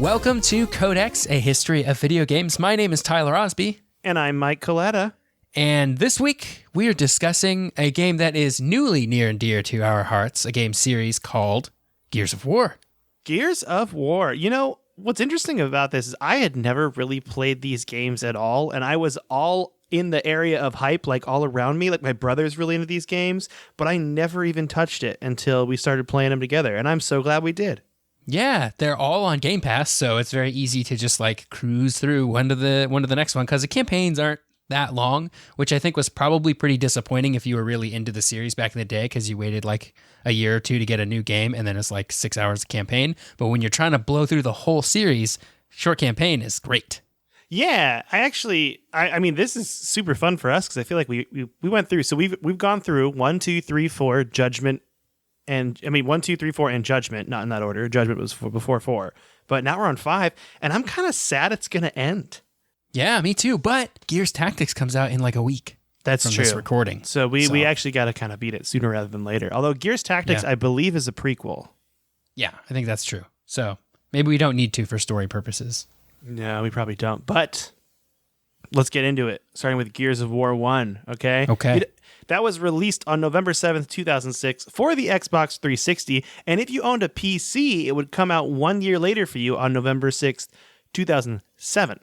Welcome to Codex, a history of video games. My name is Tyler Osby. And I'm Mike Coletta. And this week, we are discussing a game that is newly near and dear to our hearts, a game series called Gears of War. Gears of War. You know, what's interesting about this is I had never really played these games at all, and I was all in the area of hype, like all around me. Like my brother's really into these games, but I never even touched it until we started playing them together, and I'm so glad we did. Yeah, they're all on Game Pass, so it's very easy to just like cruise through one to the next one because the campaigns aren't that long, which I think was probably pretty disappointing if you were really into the series back in the day because you waited like a year or two to get a new game and then it's like 6 hours of campaign. But when you're trying to blow through the whole series, short campaign is great. Yeah, I mean, this is super fun for us because I feel like we went through. So we've gone through 1, 2, 3, 4, Judgment, and I mean 1, 2, 3, 4, and Judgment, not in that order. Judgment was before 4, but now we're on 5, and I'm kind of sad it's gonna end. Yeah, me too. But Gears Tactics comes out in like a week. That's from true. This recording. So we actually got to kind of beat it sooner rather than later. Although Gears Tactics, I believe, is a prequel. Yeah, I think that's true. So maybe we don't need to for story purposes. No, we probably don't. But let's get into it. Starting with Gears of War 1, okay? Okay. That was released on November 7th, 2006 for the Xbox 360. And if you owned a PC, it would come out 1 year later for you on November 6th, 2007.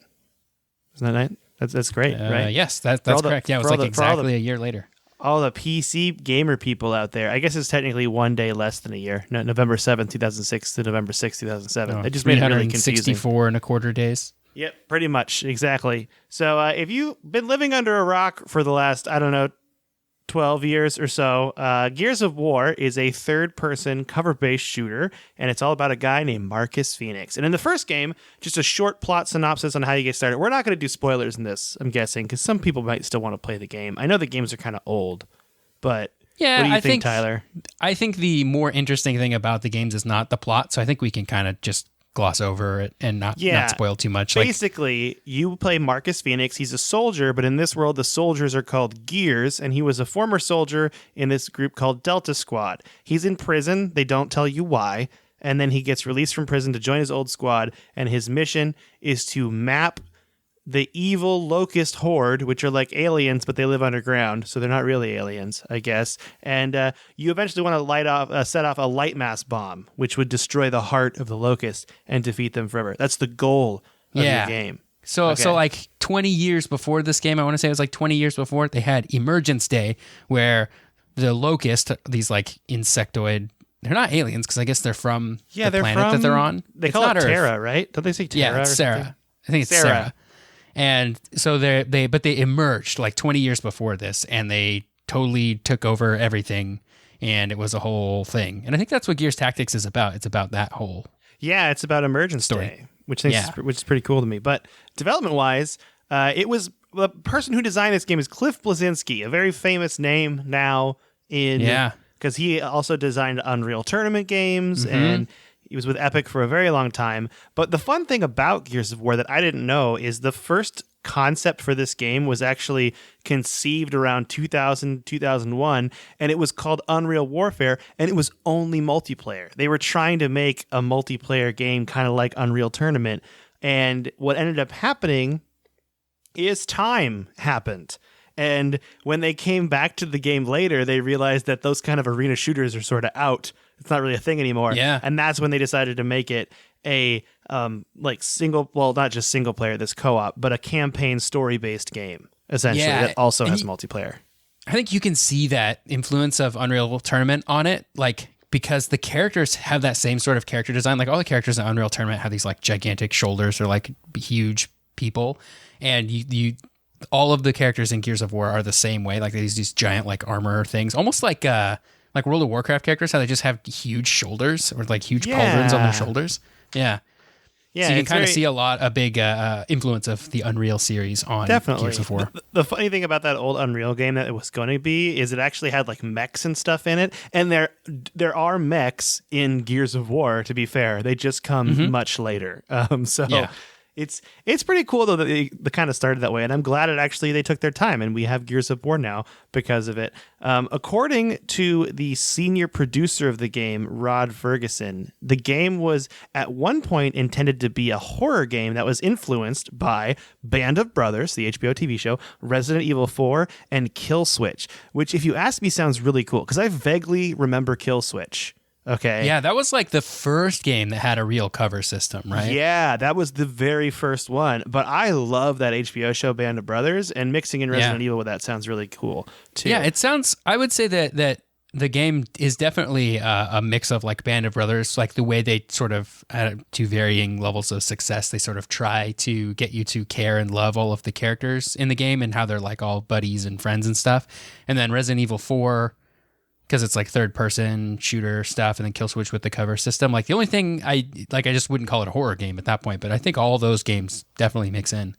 Isn't that right? That's great, right? Yes, that's correct. Yeah, it was like exactly a year later. All the PC gamer people out there. I guess it's technically 1 day less than a year. No, November 7th, 2006 to November 6th, 2007. They just made it really confusing. 364 and a quarter days. Yep, pretty much. Exactly. So if you've been living under a rock for the last, 12 years or so, Gears of War is a third-person cover-based shooter, and it's all about a guy named Marcus Phoenix. And in the first game, just a short plot synopsis on how you get started. We're not going to do spoilers in this, I'm guessing, because some people might still want to play the game. I know the games are kind of old, but what do you think, Tyler? I think the more interesting thing about the games is not the plot, so I think we can kind of just gloss over it and not spoil too much. Basically, you play Marcus Phoenix. He's a soldier, but in this world, the soldiers are called Gears, and he was a former soldier in this group called Delta Squad. He's in prison. They don't tell you why. And then he gets released from prison to join his old squad, and his mission is to map the evil locust horde, which are like aliens, but they live underground, so they're not really aliens, I guess. And you eventually want to set off a light mass bomb, which would destroy the heart of the locust and defeat them forever. That's the goal of your game. So like 20 years before this game, I want to say it was like 20 years before, they had Emergence Day, where the locust, these like insectoid, they're not aliens because I guess they're from the planet that they're on. They call it Terra, right? Don't they say Terra? Yeah, it's Sarah. I think it's Sarah. And so they emerged like 20 years before this, and they totally took over everything, and it was a whole thing. And I think that's what Gears Tactics is about. It's about that whole it's about Emergence Day, which is pretty cool to me. But development-wise, it was the person who designed this game is Cliff Bleszinski, a very famous name now because he also designed Unreal Tournament games and he was with Epic for a very long time. But the fun thing about Gears of War that I didn't know is the first concept for this game was actually conceived around 2000, 2001, and it was called Unreal Warfare, and it was only multiplayer. They were trying to make a multiplayer game kind of like Unreal Tournament, and what ended up happening is time happened. And when they came back to the game later, they realized that those kind of arena shooters are sort of out. It's not really a thing anymore. Yeah. And that's when they decided to make it a not just single player, this co-op, but a campaign story-based game, essentially, that also has multiplayer. I think you can see that influence of Unreal Tournament on it, like, because the characters have that same sort of character design. Like all the characters in Unreal Tournament have these like gigantic shoulders or like huge people. And you all of the characters in Gears of War are the same way. Like these giant like armor things, almost like World of Warcraft characters, how they just have huge shoulders or like huge pauldrons on their shoulders. Yeah. Yeah, so you can kind of see a big influence of the Unreal series on Gears of War. The funny thing about that old Unreal game that it was going to be is it actually had like mechs and stuff in it, and there are mechs in Gears of War. To be fair, they just come much later. It's pretty cool though that they kind of started that way, and I'm glad they took their time, and we have Gears of War now because of it. According to the senior producer of the game, Rod Ferguson, the game was at one point intended to be a horror game that was influenced by Band of Brothers, the HBO TV show, Resident Evil 4, and Kill Switch, which, if you ask me, sounds really cool because I vaguely remember Kill Switch. Okay. Yeah, that was like the first game that had a real cover system, right? Yeah, that was the very first one. But I love that HBO show Band of Brothers, and mixing in Resident Evil with that sounds really cool too. Yeah, it sounds. I would say that the game is definitely a mix of like Band of Brothers, like the way they sort of, to varying levels of success, they sort of try to get you to care and love all of the characters in the game and how they're like all buddies and friends and stuff. And then Resident Evil 4. Because it's like third person shooter stuff, and then Kill Switch with the cover system. Like the only thing I just wouldn't call it a horror game at that point, but I think all those games definitely mix in.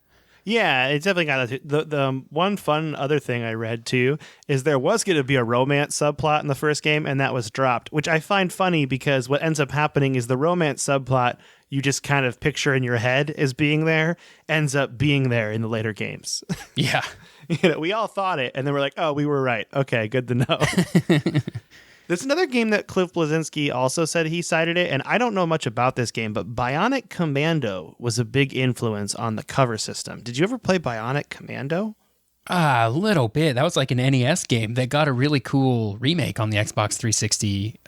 Yeah, it's definitely got the one fun other thing I read too is there was going to be a romance subplot in the first game, and that was dropped, which I find funny because what ends up happening is the romance subplot you just kind of picture in your head as being there ends up being there in the later games. Yeah. We all thought it, and then we're like, oh, we were right. Okay, good to know. There's another game that Cliff Bleszinski also said he cited it, and I don't know much about this game, but Bionic Commando was a big influence on the cover system. Did you ever play Bionic Commando? A little bit. That was like an NES game that got a really cool remake on the Xbox 360,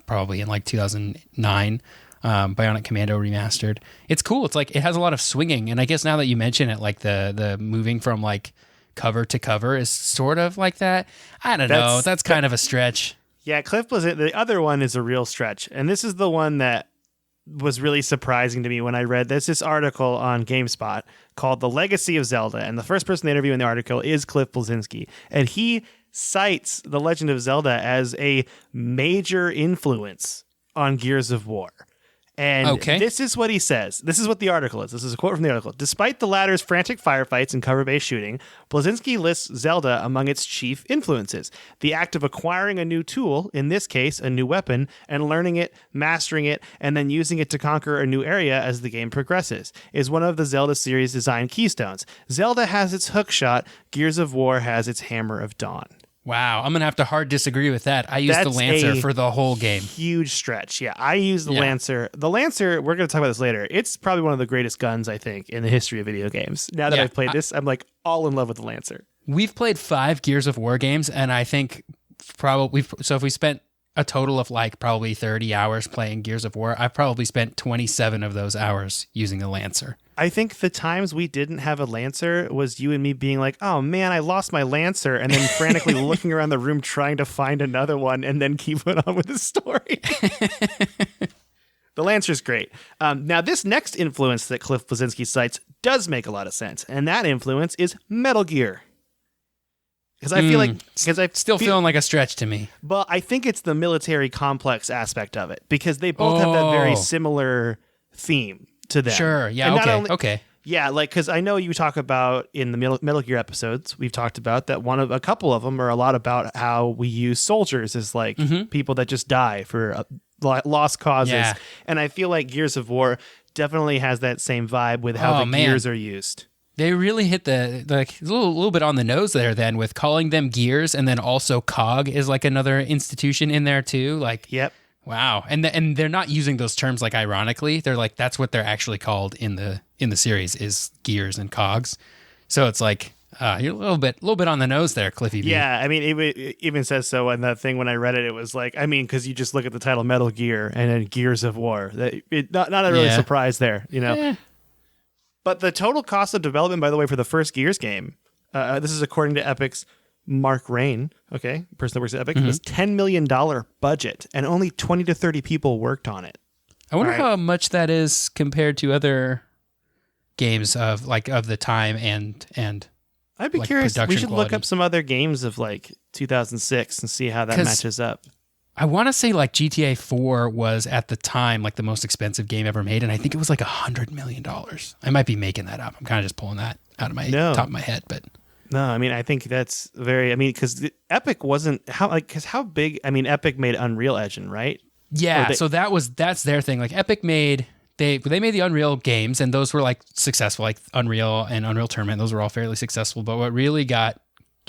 probably in like 2009. Bionic Commando remastered. It's cool. It's like it has a lot of swinging, and I guess now that you mention it, like the moving from like cover to cover is sort of like that. I don't know. That's kind of a stretch. Yeah, Cliff Bleszinski. The other one is a real stretch, and this is the one that was really surprising to me when I read this article on GameSpot called "The Legacy of Zelda," and the first person they interview in the article is Cliff Bleszinski, and he cites The Legend of Zelda as a major influence on Gears of War. And This is what he says. This is what the article is. This is a quote from the article. Despite the latter's frantic firefights and cover-based shooting, Bleszinski lists Zelda among its chief influences. The act of acquiring a new tool, in this case, a new weapon, and learning it, mastering it, and then using it to conquer a new area as the game progresses, is one of the Zelda series' design keystones. Zelda has its hookshot. Gears of War has its Hammer of Dawn. Wow, I'm going to have to hard disagree with that. I used the Lancer for the whole game. Huge stretch. Yeah, I use the Lancer. The Lancer, we're going to talk about this later. It's probably one of the greatest guns, I think, in the history of video games. Now that I've played this, I'm like all in love with the Lancer. We've played 5 Gears of War games, and I think so if we spent a total of like probably 30 hours playing Gears of War, I've probably spent 27 of those hours using the Lancer. I think the times we didn't have a Lancer was you and me being like, oh man, I lost my Lancer, and then frantically looking around the room trying to find another one and then keep it on with the story. The Lancer's great. Now, this next influence that Cliff Bleszinski cites does make a lot of sense, and that influence is Metal Gear. Because I feel like... feeling like a stretch to me. But I think it's the military complex aspect of it, because they both have that very similar theme to them. Sure, yeah, okay. Yeah, like, because I know you talk about in the Metal Gear episodes, we've talked about that a couple of them are a lot about how we use soldiers as like people that just die for lost causes. Yeah. And I feel like Gears of War definitely has that same vibe with how gears are used. They really hit a little bit on the nose there then with calling them gears, and then also COG is like another institution in there too. Like, yep. Wow. And they're not using those terms like ironically. They're like, that's what they're actually called in the series is gears and cogs. So it's like you're a little bit on the nose there, Cliffy B. Yeah, I mean, it even says so in that thing when I read it. It was like, I mean, because you just look at the title Metal Gear and then Gears of War. Not a really surprise there, you know. Yeah. But the total cost of development, by the way, for the first Gears game, this is according to Epic's Mark Rain, okay, person that works at Epic, was $10 million budget, and only 20 to 30 people worked on it. I wonder how much that is compared to other games of the time and I'd be curious. We should look up some other games of like 2006 and see how that matches up. I want to say like GTA 4 was at the time like the most expensive game ever made, and I think it was like $100 million. I might be making that up. I'm kind of just pulling that out of my top of my head, but no, I mean I think that's because Epic wasn't how big. I mean, Epic made Unreal Engine, right? Yeah, so that's their thing. Like Epic made they made the Unreal games, and those were like successful, like Unreal and Unreal Tournament. Those were all fairly successful. But what really got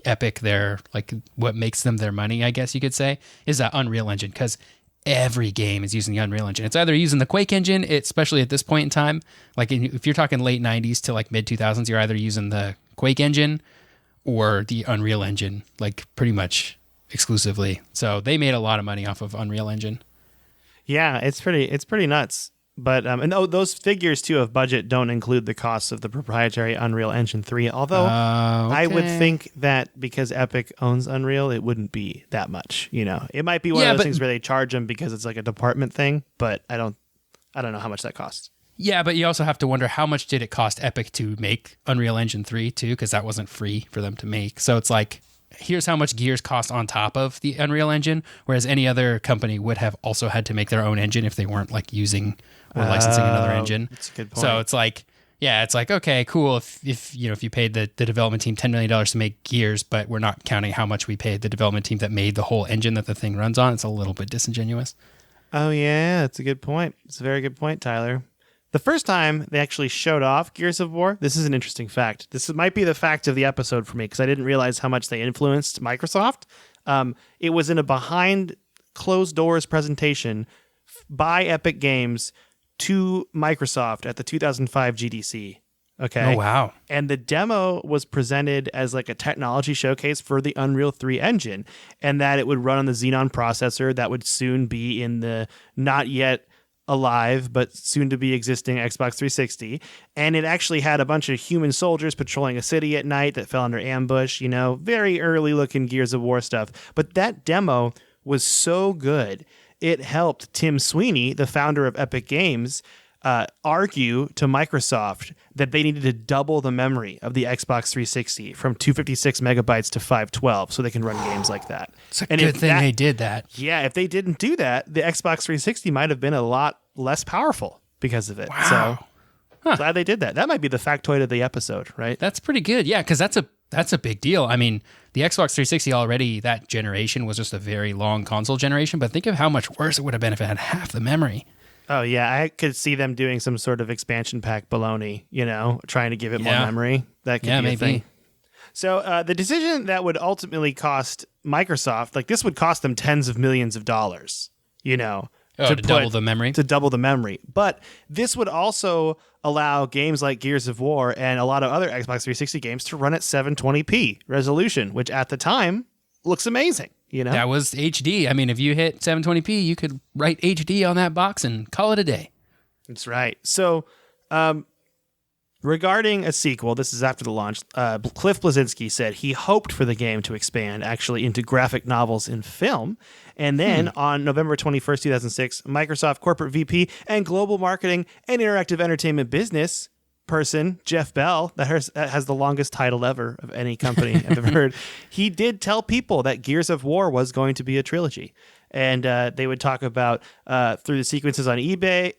Epic there, like what makes them their money, I guess you could say, is that Unreal Engine, because every game is using the Unreal Engine. It's either using the Quake engine, especially at this point in time, like if you're talking late 90s to like mid 2000s, you're either using the Quake engine or the Unreal Engine, like pretty much exclusively. So they made a lot of money off of Unreal Engine. Yeah, it's pretty nuts. But and those figures too of budget don't include the costs of the proprietary Unreal Engine 3. Although Okay. I would think that because Epic owns Unreal, it wouldn't be that much. It might be one of those things where they charge them because it's like a department thing. But I don't know how much that costs. Yeah, but you also have to wonder how much did it cost Epic to make Unreal Engine 3 too, because that wasn't free for them to make. So it's like, here's how much Gears cost on top of the Unreal Engine, whereas any other company would have also had to make their own engine if they weren't like using or licensing another engine. That's a good point. So it's like, okay, cool. If you paid the development team $10 million to make Gears, but we're not counting how much we paid the development team that made the whole engine that the thing runs on, it's a little bit disingenuous. Oh yeah, that's a good point. It's a very good point, Tyler. The first time they actually showed off Gears of War, this is an interesting fact. This might be the fact of the episode for me because I didn't realize how much they influenced Microsoft. It was in a behind closed doors presentation by Epic Games to Microsoft at the 2005 GDC. Okay. Oh, wow. And the demo was presented as like a technology showcase for the Unreal 3 engine, and that it would run on the Xenon processor that would soon be in the not yet alive but soon to be existing Xbox 360. And it actually had a bunch of human soldiers patrolling a city at night that fell under ambush, very early looking Gears of War stuff. But that demo was so good, it helped Tim Sweeney, the founder of Epic Games, argue to Microsoft that they needed to double the memory of the Xbox 360 from 256 megabytes to 512 so they can run games like that. It's a good thing they did that. Yeah, if they didn't do that, the Xbox 360 might have been a lot less powerful because of it. Wow. So glad they did that. That might be the factoid of the episode, right? That's pretty good. Yeah, because that's a big deal. I mean, the Xbox 360 already, that generation was just a very long console generation, but think of how much worse it would have been if it had half the memory. Oh, yeah. I could see them doing some sort of expansion pack baloney, trying to give it more memory. That could be maybe a thing. So the decision that would ultimately cost Microsoft, like this would cost them tens of millions of dollars, to double the memory. To double the memory. But this would also allow games like Gears of War and a lot of other Xbox 360 games to run at 720p resolution, which at the time looks amazing. That was HD. I mean, if you hit 720p, you could write HD on that box and call it a day. That's right. So, regarding a sequel, this is after the launch, Cliff Bleszinski said he hoped for the game to expand actually into graphic novels and film. And then on November 21st, 2006, Microsoft corporate VP and global marketing and interactive entertainment business person, Jeff Bell, that has the longest title ever of any company I've ever heard. He did tell people that Gears of War was going to be a trilogy. And they would talk about through the sequences on eBay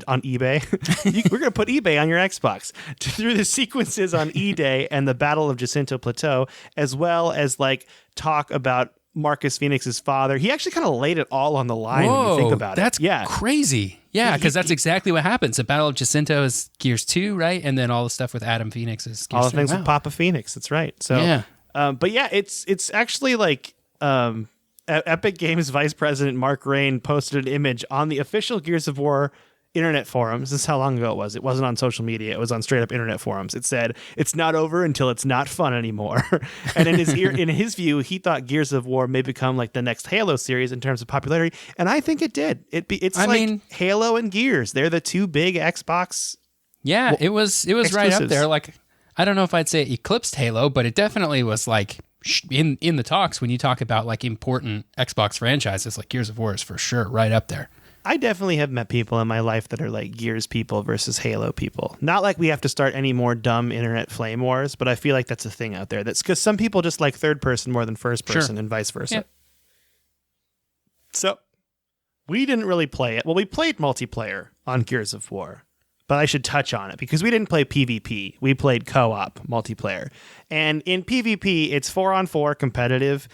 on eBay. We're going to put eBay on your Xbox. Through the sequences on eDay and the Battle of Jacinto Plateau, as well as like talk about Marcus Phoenix's father. He actually kind of laid it all on the line when you think about it. That's crazy. Yeah, because that's exactly what happens. The Battle of Jacinto is Gears 2, right? And then all the stuff with Adam Phoenix is Gears 3. All the things with Papa Phoenix. That's right. So, but yeah, it's actually like Epic Games Vice President Mark Rain posted an image on the official Gears of War internet forums. This is how long ago it was. It wasn't on social media. It was on straight up internet forums. It said, "It's not over until it's not fun anymore." And in his view, he thought Gears of War may become like the next Halo series in terms of popularity. And I think it did. It's Halo and Gears. They're the two big Xbox. Yeah, it was right up there. Like, I don't know if I'd say it eclipsed Halo, but it definitely was like in the talks when you talk about like important Xbox franchises, like Gears of War is for sure right up there. I definitely have met people in my life that are like Gears people versus Halo people. Not like we have to start any more dumb internet flame wars, but I feel like that's a thing out there. That's because some people just like third person more than first person and vice versa. Yeah. So we didn't really play it. Well, we played multiplayer on Gears of War, but I should touch on it because we didn't play PvP. We played co-op multiplayer. And in PvP, it's 4-on-4 competitive.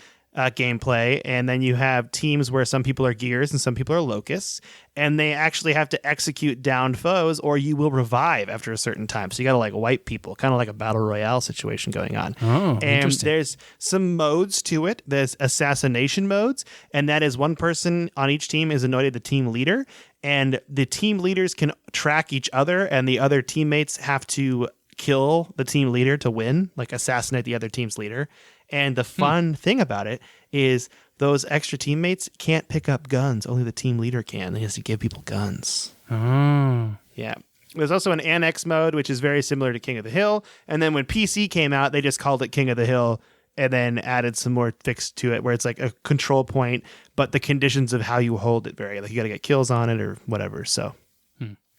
gameplay, and then you have teams where some people are gears and some people are locusts, and they actually have to execute downed foes or you will revive after a certain time. So you got to like wipe people, kind of like a battle royale situation going on. Oh, and there's some modes to it. There's assassination modes, and that is one person on each team is anointed the team leader, and the team leaders can track each other, and the other teammates have to kill the team leader to win, like assassinate the other team's leader. And the fun thing about it is those extra teammates can't pick up guns. Only the team leader can. He has to give people guns. Oh. Yeah. There's also an annex mode, which is very similar to King of the Hill. And then when PC came out, they just called it King of the Hill and then added some more fix to it where it's like a control point, but the conditions of how you hold it vary. Like you got to get kills on it or whatever. So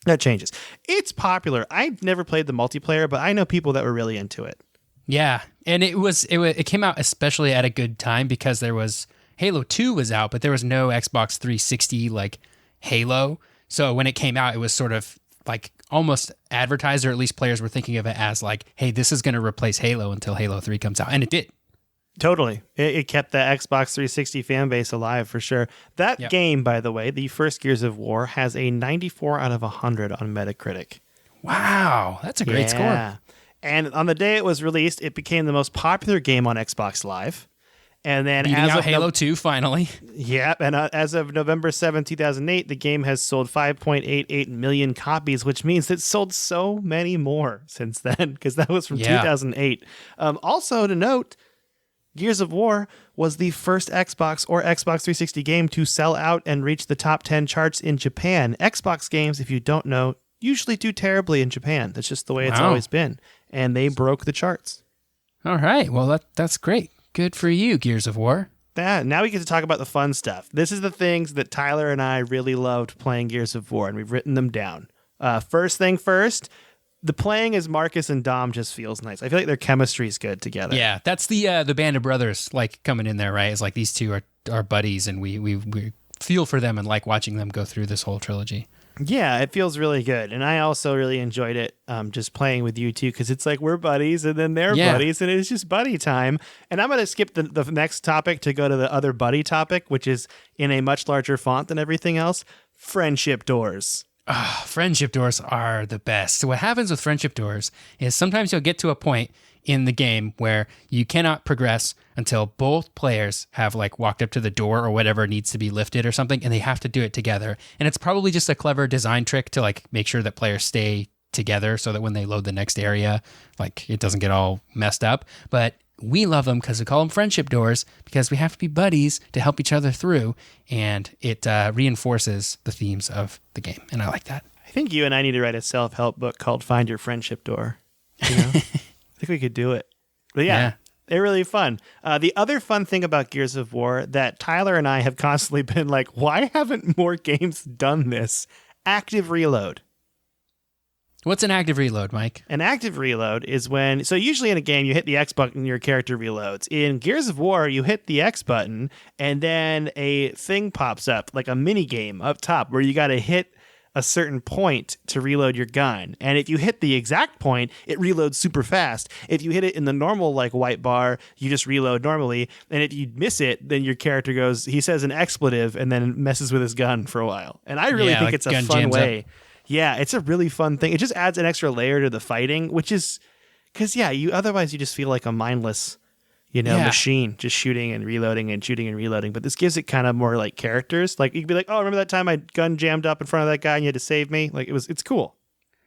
that changes. It's popular. I've never played the multiplayer, but I know people that were really into it. Yeah, and it came out especially at a good time because there was Halo 2 was out, but there was no Xbox 360 like Halo. So when it came out, it was sort of like almost advertised, or at least players were thinking of it as like, hey, this is going to replace Halo until Halo 3 comes out. And it did. Totally. It kept the Xbox 360 fan base alive for sure. That game, by the way, the first Gears of War, has a 94 out of 100 on Metacritic. Wow, that's a great score. And on the day it was released, it became the most popular game on Xbox Live. And then beating out Halo 2 finally. Yeah, and as of November 7, 2008, the game has sold 5.88 million copies, which means it's sold so many more since then, because that was from 2008. Also to note, Gears of War was the first Xbox or Xbox 360 game to sell out and reach the top 10 charts in Japan. Xbox games, if you don't know, usually do terribly in Japan. That's just the way it's always been. And they broke the charts. All right. Well, that's great. Good for you, Gears of War. Now we get to talk about the fun stuff. This is the things that Tyler and I really loved playing Gears of War, and we've written them down. First thing first, the playing as Marcus and Dom just feels nice. I feel like their chemistry is good together. Yeah, that's the band of brothers like coming in there, right? It's like these two are buddies, and we feel for them and like watching them go through this whole trilogy. Yeah, it feels really good. And I also really enjoyed it just playing with you two, because it's like we're buddies and then they're buddies and it's just buddy time. And I'm going to skip the next topic to go to the other buddy topic, which is in a much larger font than everything else. Friendship doors. Friendship doors are the best. So what happens with friendship doors is sometimes you'll get to a point in the game where you cannot progress until both players have like walked up to the door or whatever needs to be lifted or something, and they have to do it together. And it's probably just a clever design trick to like make sure that players stay together so that when they load the next area, like it doesn't get all messed up. But we love them because we call them friendship doors, because we have to be buddies to help each other through, and it reinforces the themes of the game. And I like that. I think you and I need to write a self-help book called Find Your Friendship Door. You know? I think we could do it. But yeah. They're really fun. The other fun thing about Gears of War that Tyler and I have constantly been like, why haven't more games done this? Active reload. What's an active reload, Mike? An active reload is when, so usually in a game, you hit the X button, your character reloads. In Gears of War, you hit the X button, and then a thing pops up, like a mini game up top, where you got to hit a certain point to reload your gun. And if you hit the exact point, it reloads super fast. If you hit it in the normal like white bar, you just reload normally. And if you miss it, then your character goes, he says an expletive and then messes with his gun for a while. And I really think like it's a fun way. Yeah, it's a really fun thing. It just adds an extra layer to the fighting, which is because otherwise you just feel like a mindless machine, just shooting and reloading and shooting and reloading. But this gives it kind of more like characters. Like you could be like, oh, remember that time my gun jammed up in front of that guy and you had to save me? Like it's cool.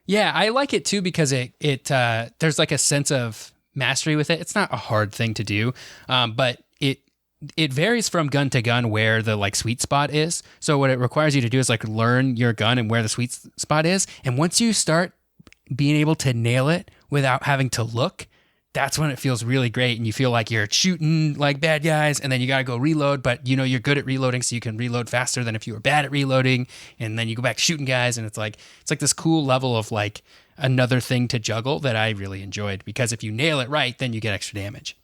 Yeah, I like it too because it there's like a sense of mastery with it. It's not a hard thing to do, but it varies from gun to gun where the like sweet spot is. So what it requires you to do is like learn your gun and where the sweet spot is. And once you start being able to nail it without having to look, that's when it feels really great, and you feel like you're shooting like bad guys, and then you got to go reload, but you're good at reloading, so you can reload faster than if you were bad at reloading, and then you go back shooting guys, and it's like this cool level of like another thing to juggle that I really enjoyed, because if you nail it right, then you get extra damage.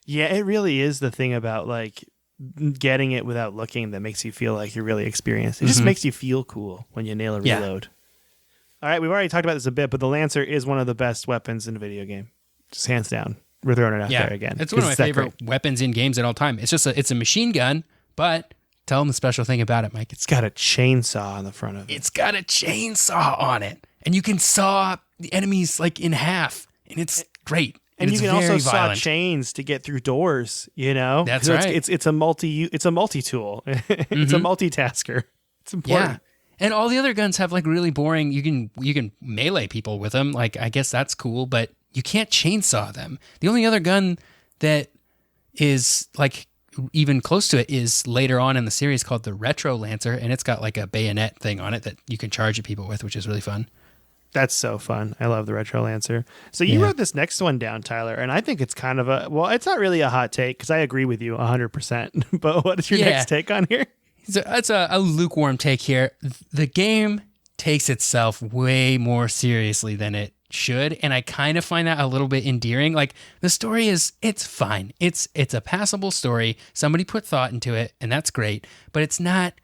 Yeah, it really is the thing about like getting it without looking that makes you feel like you're really experienced. It just makes you feel cool when you nail a reload. Yeah. All right, we've already talked about this a bit, but the Lancer is one of the best weapons in a video game. Just hands down. We're throwing it out there again. It's one of my favorite weapons in games at all time. It's just it's a machine gun, but tell them the special thing about it, Mike. It's got a chainsaw on the front of it. It's got a chainsaw on it. And you can saw the enemies like in half. And it's great. And you can also violent. saw chains to get through doors, you know? That's right. It's a multi-tool. It's a multitasker. It's important. Yeah. And all the other guns have like really boring, you can melee people with them. Like, I guess that's cool, but you can't chainsaw them. The only other gun that is like even close to it is later on in the series called the Retro Lancer, and it's got like a bayonet thing on it that you can charge at people with, which is really fun. That's so fun. I love the Retro Lancer. So you wrote this next one down, Tyler, and I think it's kind of it's not really a hot take because I agree with you 100%. But what is your next take on here? So it's a lukewarm take here. The game takes itself way more seriously than it should, and I kind of find that a little bit endearing. Like, the story it's fine. It's a passable story. Somebody put thought into it, and that's great. But it's not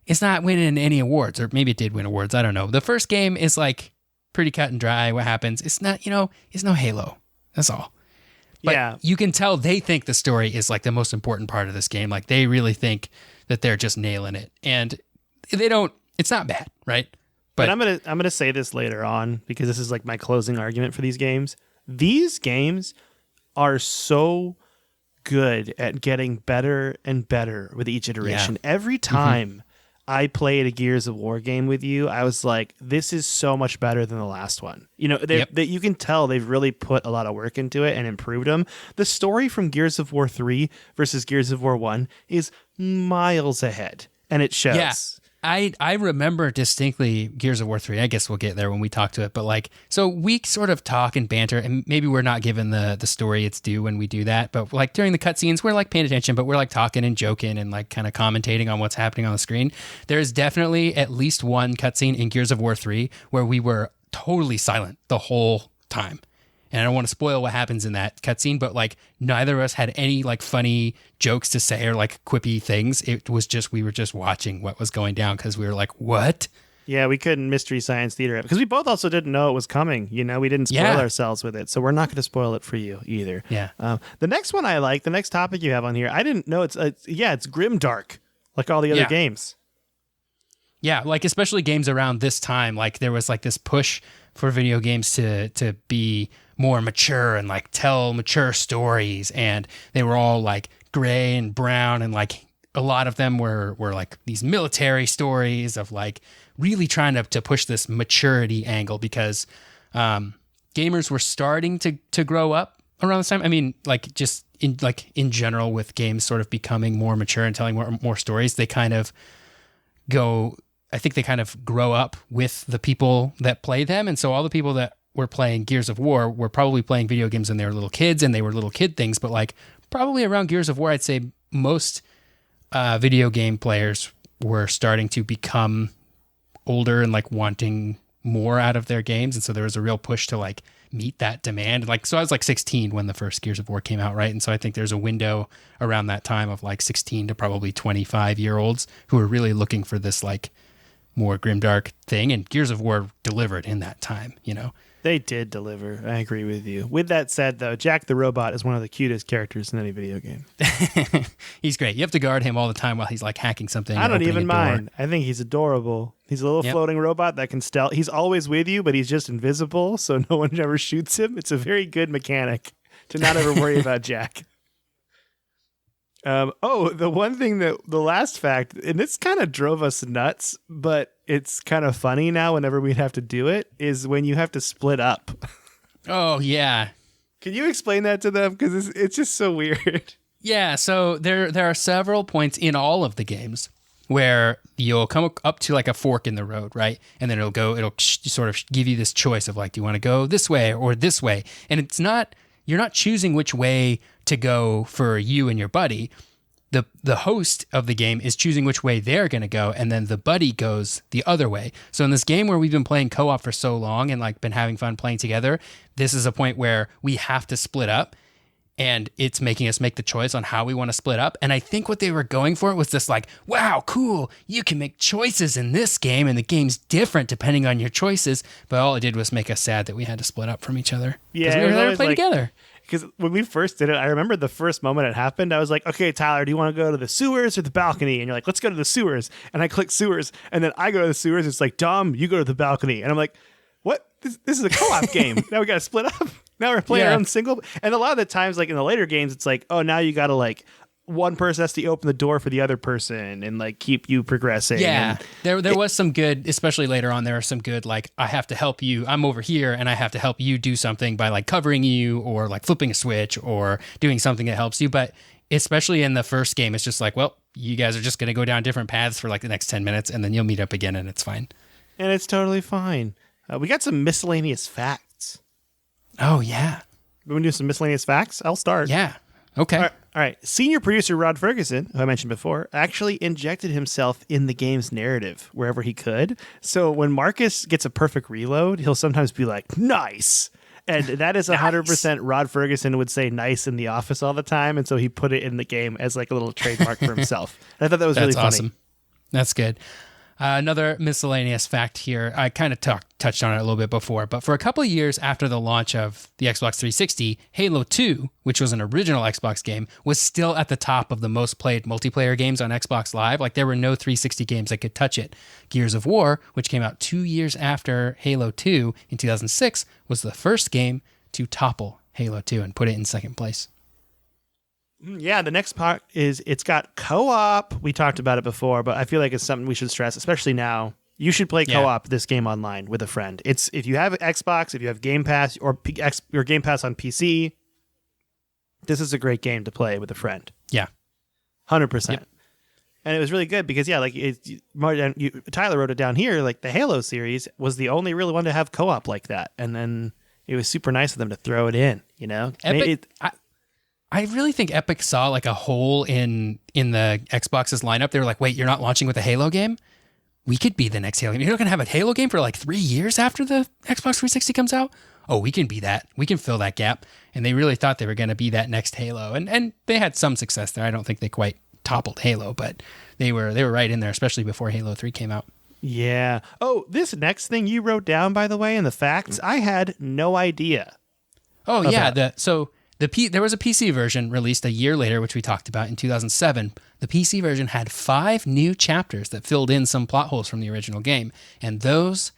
winning any awards, or maybe it did win awards. I don't know. The first game is like pretty cut and dry. What happens? It's not, it's no Halo. That's all. But you can tell they think the story is like the most important part of this game. Like, they really think that they're just nailing it, and they don't. It's not bad, right? But I'm gonna say this later on because this is like my closing argument for these games. These games are so good at getting better and better with each iteration. Yeah. Every time I played a Gears of War game with you, I was like, this is so much better than the last one. You know, that you can tell they've really put a lot of work into it and improved them. The story from Gears of War 3 versus Gears of War 1 is miles ahead, and it shows. Yeah. I remember distinctly Gears of War 3. I guess we'll get there when we talk to it. But like, so we sort of talk and banter, and maybe we're not given the story its due when we do that. But like during the cutscenes, we're like paying attention, but we're like talking and joking and like kind of commentating on what's happening on the screen. There is definitely at least one cutscene in Gears of War 3 where we were totally silent the whole time. And I don't want to spoil what happens in that cutscene, but like neither of us had any like funny jokes to say or like quippy things. It was just, we were just watching what was going down because we were like, what? Yeah, we couldn't Mystery Science Theater it because we both also didn't know it was coming. You know, we didn't spoil ourselves with it. So we're not going to spoil it for you either. Yeah. The next one I like, the next topic you have on here, I didn't know it's grimdark like all the other games. Yeah, like especially games around this time, like there was like this push for video games to be more mature and like tell mature stories, and they were all like gray and brown, and like a lot of them were like these military stories of like really trying to push this maturity angle because gamers were starting to grow up around this time. I mean, like just in general with games sort of becoming more mature and telling more stories, they kind of grow up with the people that play them. And so all the people that were playing Gears of War were probably playing video games when they were little kids, and they were little kid things. But like probably around Gears of War, I'd say most video game players were starting to become older and like wanting more out of their games. And so there was a real push to like meet that demand. Like, so I was like 16 when the first Gears of War came out, right? And so I think there's a window around that time of like 16 to probably 25-year-olds who were really looking for this like more grimdark thing, and Gears of War delivered in that time, you know? They did deliver. I agree with you. With that said, though, Jack the Robot is one of the cutest characters in any video game. He's great. You have to guard him all the time while he's like hacking something. I don't even mind. I think he's adorable. He's a little floating robot that can stealth. He's always with you, but he's just invisible, so no one ever shoots him. It's a very good mechanic to not ever worry about Jack. The one thing the last fact, and this kind of drove us nuts, but it's kind of funny now whenever we'd have to do it, is when you have to split up. Oh, yeah. Can you explain that to them? Because it's just so weird. Yeah, so there are several points in all of the games where you'll come up to like a fork in the road, right? And then it'll sort of give you this choice of like, do you want to go this way or this way? And you're not choosing which way to go for you and your buddy. The host of the game is choosing which way they're going to go, and then the buddy goes the other way. So in this game where we've been playing co-op for so long and like been having fun playing together, this is a point where we have to split up, and it's making us make the choice on how we want to split up. And I think what they were going for was this like, wow, cool, you can make choices in this game, and the game's different depending on your choices. But all it did was make us sad that we had to split up from each other. Yeah, we were there to play together. because when we first did it, I remember the first moment it happened. I was like, okay, Tyler, do you want to go to the sewers or the balcony? And you're like, let's go to the sewers. And I click sewers. And then I go to the sewers. It's like, Dom, you go to the balcony. And I'm like, what? This is a co-op game. Now we got to split up. Now we're playing our own single. And a lot of the times, like in the later games, it's like, oh, now you got to like, one person has to open the door for the other person and like keep you progressing. Yeah, there was some good, especially later on. There are some good like I have to help you. I'm over here and I have to help you do something by like covering you or like flipping a switch or doing something that helps you. But especially in the first game, it's just like, well, you guys are just going to go down different paths for like the next 10 minutes and then you'll meet up again and it's fine. And it's totally fine. We got some miscellaneous facts. Oh yeah, we want to do some miscellaneous facts. I'll start. Yeah. Okay. All right. Senior producer Rod Ferguson, who I mentioned before, actually injected himself in the game's narrative wherever he could. So when Marcus gets a perfect reload, he'll sometimes be like, nice. And that is 100% Rod Ferguson would say nice in the office all the time. And so he put it in the game as like a little trademark for himself. And I thought that was really funny. Awesome. That's good. Another miscellaneous fact here. I kind of touched on it a little bit before, but for a couple of years after the launch of the Xbox 360, Halo 2, which was an original Xbox game, was still at the top of the most played multiplayer games on Xbox Live. Like there were no 360 games that could touch it. Gears of War, which came out 2 years after Halo 2 in 2006, was the first game to topple Halo 2 and put it in second place. Yeah, the next part is it's got co-op. We talked about it before, but I feel like it's something we should stress, especially now. You should play co-op this game online with a friend. It's if you have Xbox, if you have Game Pass or Game Pass on PC, this is a great game to play with a friend. Yeah. 100%. Yep. And it was really good because, yeah, like Tyler wrote it down here, like the Halo series was the only really one to have co-op like that. And then it was super nice of them to throw it in, you know? Epic, I really think Epic saw like a hole in the Xbox's lineup. They were like, wait, you're not launching with a Halo game? We could be the next Halo game. You're not going to have a Halo game for like 3 years after the Xbox 360 comes out? Oh, we can be that. We can fill that gap. And they really thought they were going to be that next Halo. And they had some success there. I don't think they quite toppled Halo, but they were right in there, especially before Halo 3 came out. Yeah. Oh, this next thing you wrote down, by the way, in the facts, I had no idea. Oh, yeah. There was a PC version released a year later, which we talked about in 2007. The PC version had 5 new chapters that filled in some plot holes from the original game. And those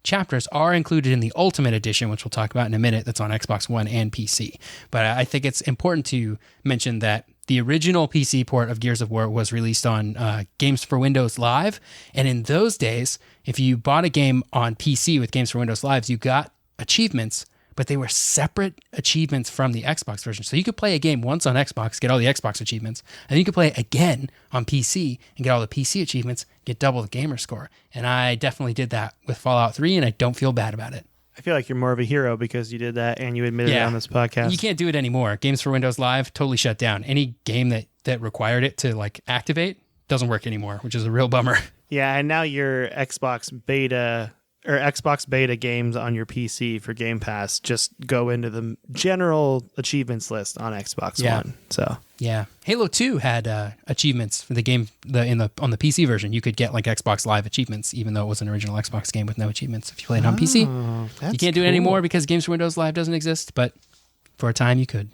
chapters are included in the Ultimate Edition, which we'll talk about in a minute, that's on Xbox One and PC. But I think it's important to mention that the original PC port of Gears of War was released on Games for Windows Live. And in those days, if you bought a game on PC with Games for Windows Live, you got achievements, but they were separate achievements from the Xbox version. So you could play a game once on Xbox, get all the Xbox achievements, and then you could play it again on PC and get all the PC achievements, get double the gamer score. And I definitely did that with Fallout 3, and I don't feel bad about it. I feel like you're more of a hero because you did that and you admitted it on this podcast. You can't do it anymore. Games for Windows Live totally shut down. Any game that required it to like activate doesn't work anymore, which is a real bummer. Yeah, and now your Xbox beta games on your PC for Game Pass just go into the general achievements list on Xbox One. So yeah, Halo 2 had achievements for the game on the PC version. You could get like Xbox Live achievements, even though it was an original Xbox game with no achievements. If you played on PC, you can't do it anymore because Games for Windows Live doesn't exist. But for a time, you could.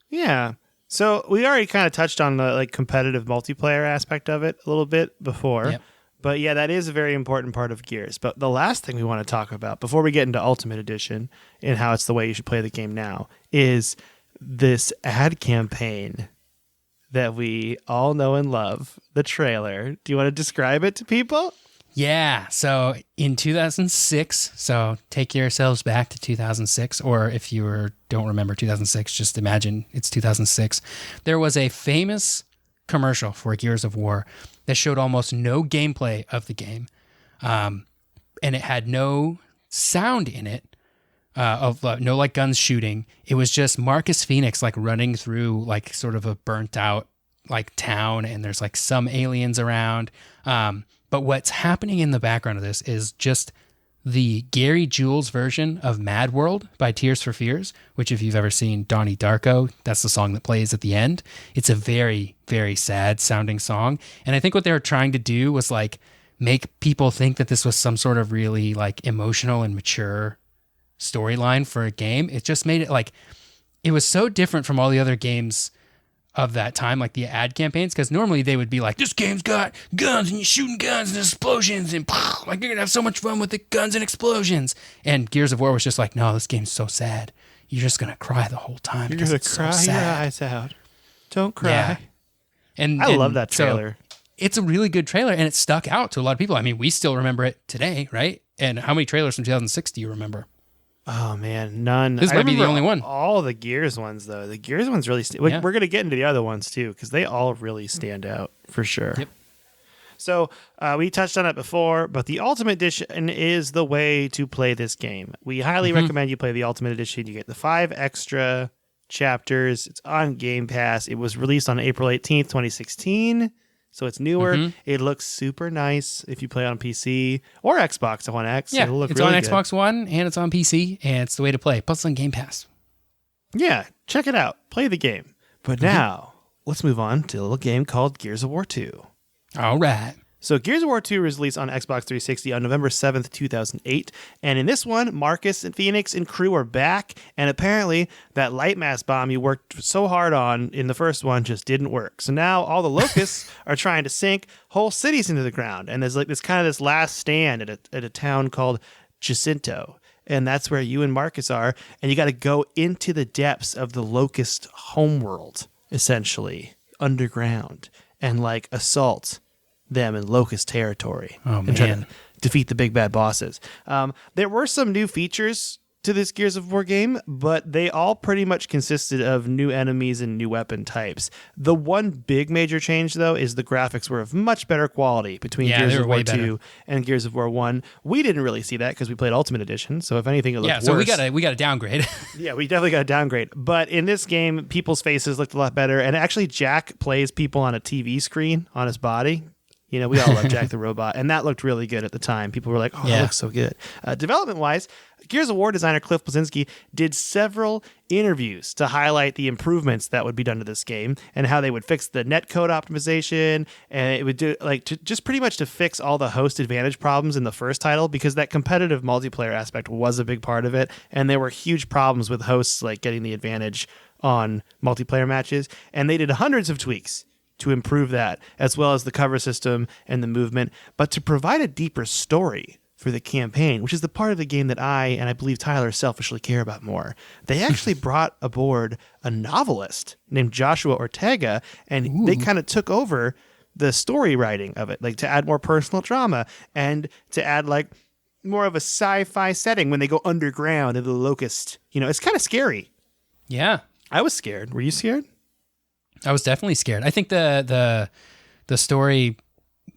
Yeah. So we already kind of touched on the like competitive multiplayer aspect of it a little bit before. Yep. But yeah, that is a very important part of Gears. But the last thing we want to talk about before we get into Ultimate Edition and how it's the way you should play the game now is this ad campaign that we all know and love, the trailer. Do you want to describe it to people? Yeah. So in 2006, so take yourselves back to 2006, or if you don't remember 2006, just imagine it's 2006. There was a famous commercial for Gears of War that showed almost no gameplay of the game, and it had no sound in it, no like guns shooting. It was just Marcus Phoenix like running through like sort of a burnt out like town, and there's like some aliens around. But what's happening in the background of this is just the Gary Jules version of Mad World by Tears for Fears, which if you've ever seen Donnie Darko, that's the song that plays at the end. It's a very, very sad sounding song. And I think what they were trying to do was like make people think that this was some sort of really like emotional and mature storyline for a game. It just made it like, it was so different from all the other games of that time, like the ad campaigns, because normally they would be like, this game's got guns and you're shooting guns and explosions and like you're gonna have so much fun with the guns and explosions. And Gears of War was just like, no, this game's so sad. You're just gonna cry the whole time. You're gonna cry your eyes out. Don't cry. Yeah. And I love that trailer. So it's a really good trailer, and it stuck out to a lot of people. I mean, we still remember it today, right? And how many trailers from 2006 do you remember? Oh man, none. This might be the only one. All the Gears ones, though. The Gears ones really. We're going to get into the other ones too, because they all really stand out for sure. Yep. So we touched on it before, but the Ultimate Edition is the way to play this game. We highly recommend you play the Ultimate Edition. You get the 5 extra chapters. It's on Game Pass. It was released on April 18th, 2016. So it's newer. It looks super nice if you play on PC or Xbox One X. Yeah, it'll look it's really on good. Xbox One and it's on PC, and it's the way to play. Plus it's on Game Pass. Yeah, check it out. Play the game. But now, let's move on to a little game called Gears of War 2. All right. So Gears of War 2 was released on Xbox 360 on November 7th, 2008. And in this one, Marcus and Phoenix and crew are back. And apparently that light mass bomb you worked so hard on in the first one just didn't work. So now all the locusts are trying to sink whole cities into the ground. And there's like this kind of this last stand at a town called Jacinto. And that's where you and Marcus are. And you got to go into the depths of the locust homeworld, essentially, underground, and like assault them in locust territory and try to defeat the big bad bosses. There were some new features to this Gears of War game, but they all pretty much consisted of new enemies and new weapon types. The one big major change, though, is the graphics were of much better quality between Gears of War 2 and Gears of War 1. We didn't really see that because we played Ultimate Edition, so if anything, it looked worse. Yeah, so we got a downgrade. Yeah, we definitely got a downgrade. But in this game, people's faces looked a lot better, and actually Jack plays people on a TV screen on his body. You know, we all love Jack the Robot, and that looked really good at the time. People were like, oh, that looks so good. Development-wise, Gears of War designer Cliff Bleszinski did several interviews to highlight the improvements that would be done to this game and how they would fix the netcode optimization, and it would do just pretty much to fix all the host advantage problems in the first title, because that competitive multiplayer aspect was a big part of it, and there were huge problems with hosts like getting the advantage on multiplayer matches, and they did hundreds of tweaks to improve that, as well as the cover system and the movement, but to provide a deeper story for the campaign, which is the part of the game that I believe Tyler selfishly care about more. They actually brought aboard a novelist named Joshua Ortega, and they kind of took over the story writing of it, like to add more personal drama and to add like more of a sci-fi setting when they go underground in the locust. You know, it's kind of scary. Yeah. I was scared. Were you scared? I was definitely scared. I think the story,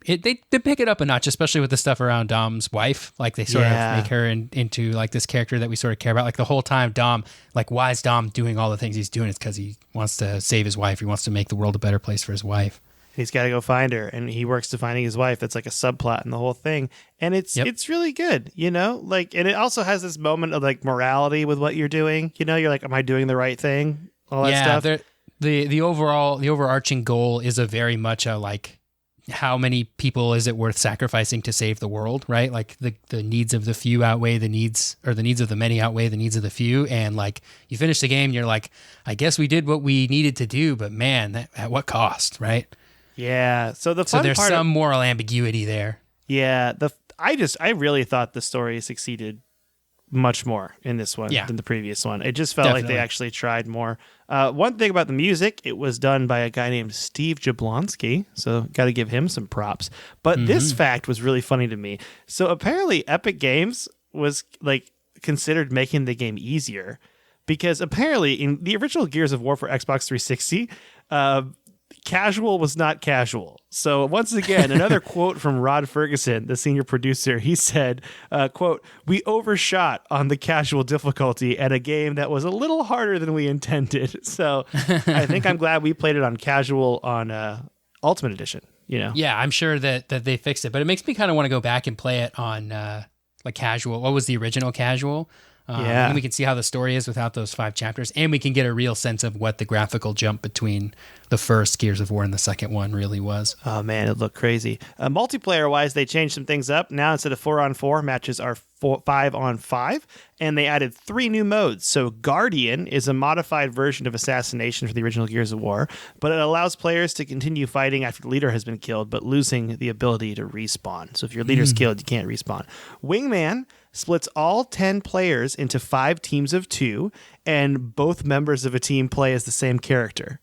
they pick it up a notch, especially with the stuff around Dom's wife. Like they sort of make her into like this character that we sort of care about. Like the whole time Dom, like why is Dom doing all the things he's doing? It's because he wants to save his wife. He wants to make the world a better place for his wife. He's got to go find her, and he works to finding his wife. That's like a subplot in the whole thing, and it's really good, you know. Like, and it also has this moment of like morality with what you're doing. You know, you're like, am I doing the right thing? All that stuff. The overarching goal is a very much a like, how many people is it worth sacrificing to save the world, right? Like the needs of the few outweigh the needs, or the needs of the many outweigh the needs of the few. And like you finish the game, you're like, I guess we did what we needed to do, but man, at what cost, right? Yeah. So there's some moral ambiguity there. Yeah. I really thought the story succeeded much more in this one than the previous one. It just felt like they actually tried more. One thing about the music, it was done by a guy named Steve Jablonski, so got to give him some props. But this fact was really funny to me. So apparently Epic Games was like considered making the game easier, because apparently in the original Gears of War for Xbox 360, casual was not casual. So once again, another quote from Rod Ferguson, the senior producer. He said, quote, "We overshot on the casual difficulty at a game that was a little harder than we intended." So I think I'm glad we played it on casual on Ultimate Edition, you know? Yeah, I'm sure that they fixed it, but it makes me kind of want to go back and play it on like casual. What was the original casual? And we can see how the story is without those 5 chapters. And we can get a real sense of what the graphical jump between the first Gears of War and the second one really was. Oh, man, it looked crazy. Multiplayer-wise, they changed some things up. Now, instead of 4-on-4, matches are 5-on-5. And they added 3 new modes. So Guardian is a modified version of Assassination for the original Gears of War, but it allows players to continue fighting after the leader has been killed, but losing the ability to respawn. So if your leader's killed, you can't respawn. Wingman splits all 10 players into 5 teams of 2, and both members of a team play as the same character.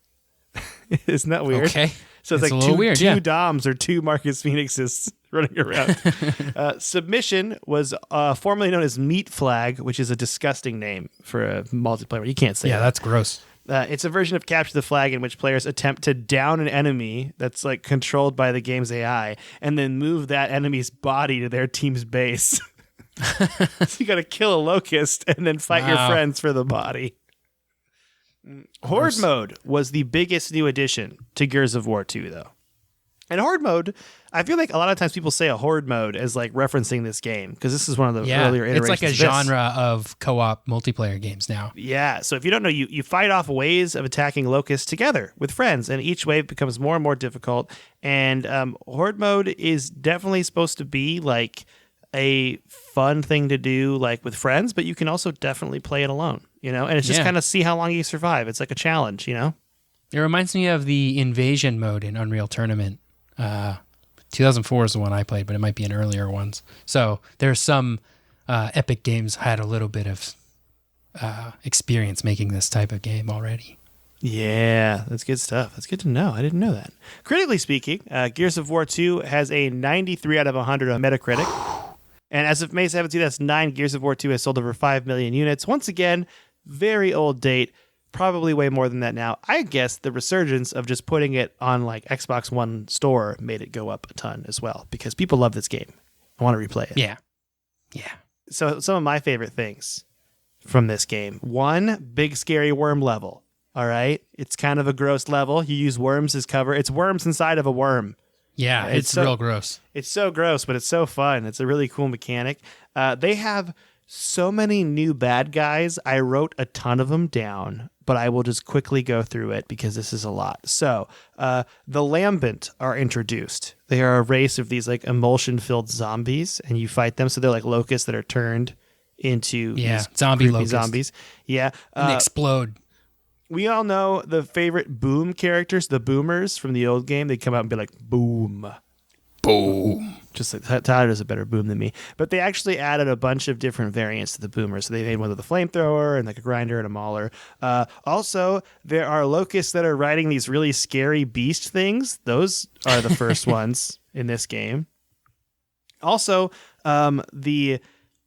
Isn't that weird? Okay. So it's like two Doms or 2 Marcus Phoenixes running around. Submission was formerly known as Meat Flag, which is a disgusting name for a multiplayer. You can't say that. Yeah, that's gross. It's a version of Capture the Flag in which players attempt to down an enemy that's like controlled by the game's AI and then move that enemy's body to their team's base. So you got to kill a locust and then fight your friends for the body. Horde mode was the biggest new addition to Gears of War 2, though. And Horde mode, I feel like a lot of times people say a Horde mode as like referencing this game because this is one of the earlier iterations. It's like a genre of co-op multiplayer games now. Yeah, so if you don't know, you fight off ways of attacking locusts together with friends, and each wave becomes more and more difficult. And Horde mode is definitely supposed to be like a fun thing to do like with friends, but you can also definitely play it alone, and it's just kind of see how long you survive. It's like a challenge, It reminds me of the invasion mode in Unreal Tournament. 2004 is the one I played, but it might be in earlier ones. So there's some Epic Games had a little bit of experience making this type of game already. Yeah, that's good stuff. That's good to know. I didn't know that. Critically speaking, Gears of War 2 has a 93 out of 100 on Metacritic. And as of May 7, 2009, Gears of War 2 has sold over 5 million units. Once again, very old date, probably way more than that now. I guess the resurgence of just putting it on like Xbox One store made it go up a ton as well because people love this game. I want to replay it. Yeah. So some of my favorite things from this game. 1, big scary worm level. All right? It's kind of a gross level. You use worms as cover. It's worms inside of a worm. Yeah, it's real gross. It's so gross, but it's so fun. It's a really cool mechanic. They have so many new bad guys. I wrote a ton of them down, but I will just quickly go through it because this is a lot. So the Lambent are introduced. They are a race of these like emulsion-filled zombies, and you fight them. So they're like locusts that are turned into these zombie locusts. Zombies. Yeah. And they explode. We all know the favorite boom characters, the boomers from the old game. They come out and be like, boom. Boom. Just like Tyler does a better boom than me. But they actually added a bunch of different variants to the boomers. So they made one with a flamethrower and like a grinder and a mauler. Also, there are locusts that are riding these really scary beast things. Those are the first ones in this game. Also, the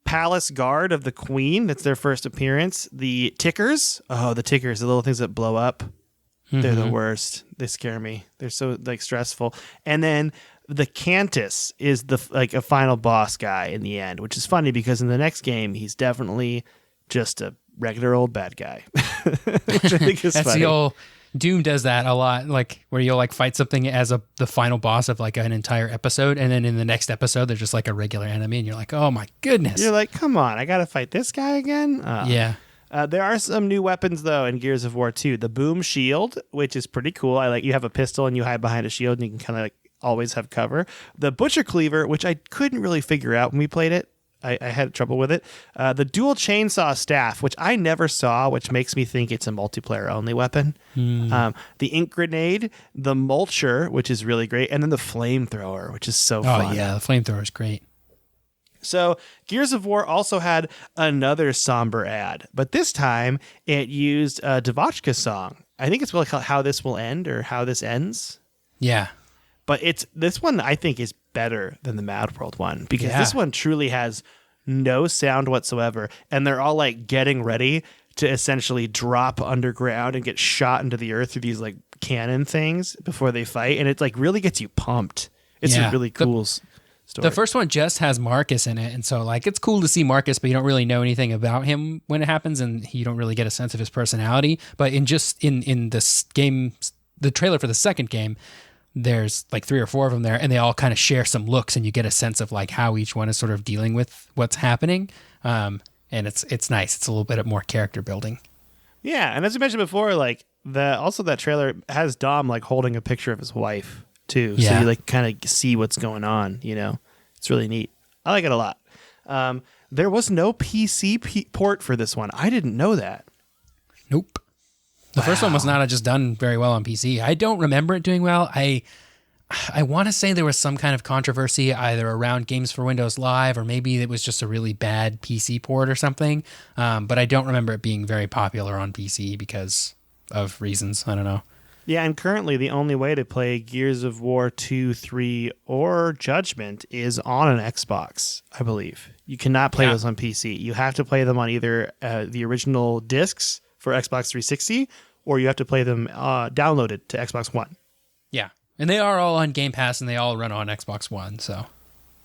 Palace Guard of the Queen, that's their first appearance. The Tickers. Oh, the Tickers, the little things that blow up. Mm-hmm. They're the worst. They scare me. They're so like stressful. And then the Cantus is a final boss guy in the end, which is funny because in the next game he's definitely just a regular old bad guy, which I think is That's funny. The old Doom does that a lot, like where you'll like fight something as the final boss of like an entire episode, and then in the next episode they're just like a regular enemy, and you're like, oh my goodness. You're like, come on, I gotta fight this guy again? Yeah. There are some new weapons though in Gears of War 2. The Boom Shield, which is pretty cool. You have a pistol and you hide behind a shield and you can kind of like always have cover. The Butcher Cleaver, which I couldn't really figure out when we played it. I had trouble with it. The Dual Chainsaw Staff, which I never saw, which makes me think it's a multiplayer only weapon. The Ink Grenade, the Mulcher, which is really great, and then the Flamethrower, which is so fun. Oh yeah, the Flamethrower is great. So Gears of War also had another somber ad, but this time it used a Dvochka song. I think it's like How This Will End or How This Ends. Yeah. But this one I think is better than the Mad World one because this one truly has no sound whatsoever, and they're all like getting ready to essentially drop underground and get shot into the earth through these like cannon things before they fight, and it like really gets you pumped. It's a really cool story. The first one just has Marcus in it, and so like it's cool to see Marcus, but you don't really know anything about him when it happens, and you don't really get a sense of his personality. But in this game, the trailer for the second game, there's like 3 or 4 of them there, and they all kind of share some looks, and you get a sense of like how each one is sort of dealing with what's happening. and it's nice. It's a little bit more character building. Yeah, and as you mentioned before, like that trailer has Dom like holding a picture of his wife too, so you like kind of see what's going on. You know, it's really neat. I like it a lot. There was no PC port for this one. I didn't know that. Nope. The first one was not just done very well on PC. I don't remember it doing well. I want to say there was some kind of controversy either around Games for Windows Live or maybe it was just a really bad PC port or something. But I don't remember it being very popular on PC because of reasons. I don't know. Yeah, and currently the only way to play Gears of War 2, 3, or Judgment is on an Xbox, I believe. You cannot play those on PC. You have to play them on either the original discs for Xbox 360 or you have to play them downloaded to Xbox One. Yeah. And they are all on Game Pass and they all run on Xbox One, so.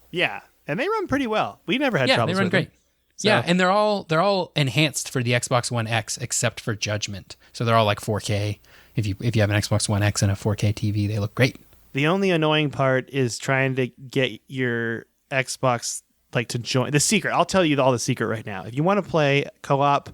Yeah, and they run pretty well. We never had troubles with them. Yeah, they run great. So. Yeah, and they're all enhanced for the Xbox One X except for Judgment. So they're all like 4K. If you have an Xbox One X and a 4K TV, they look great. The only annoying part is trying to get your Xbox like to join. The secret, I'll tell you all the secret right now. If you want to play co-op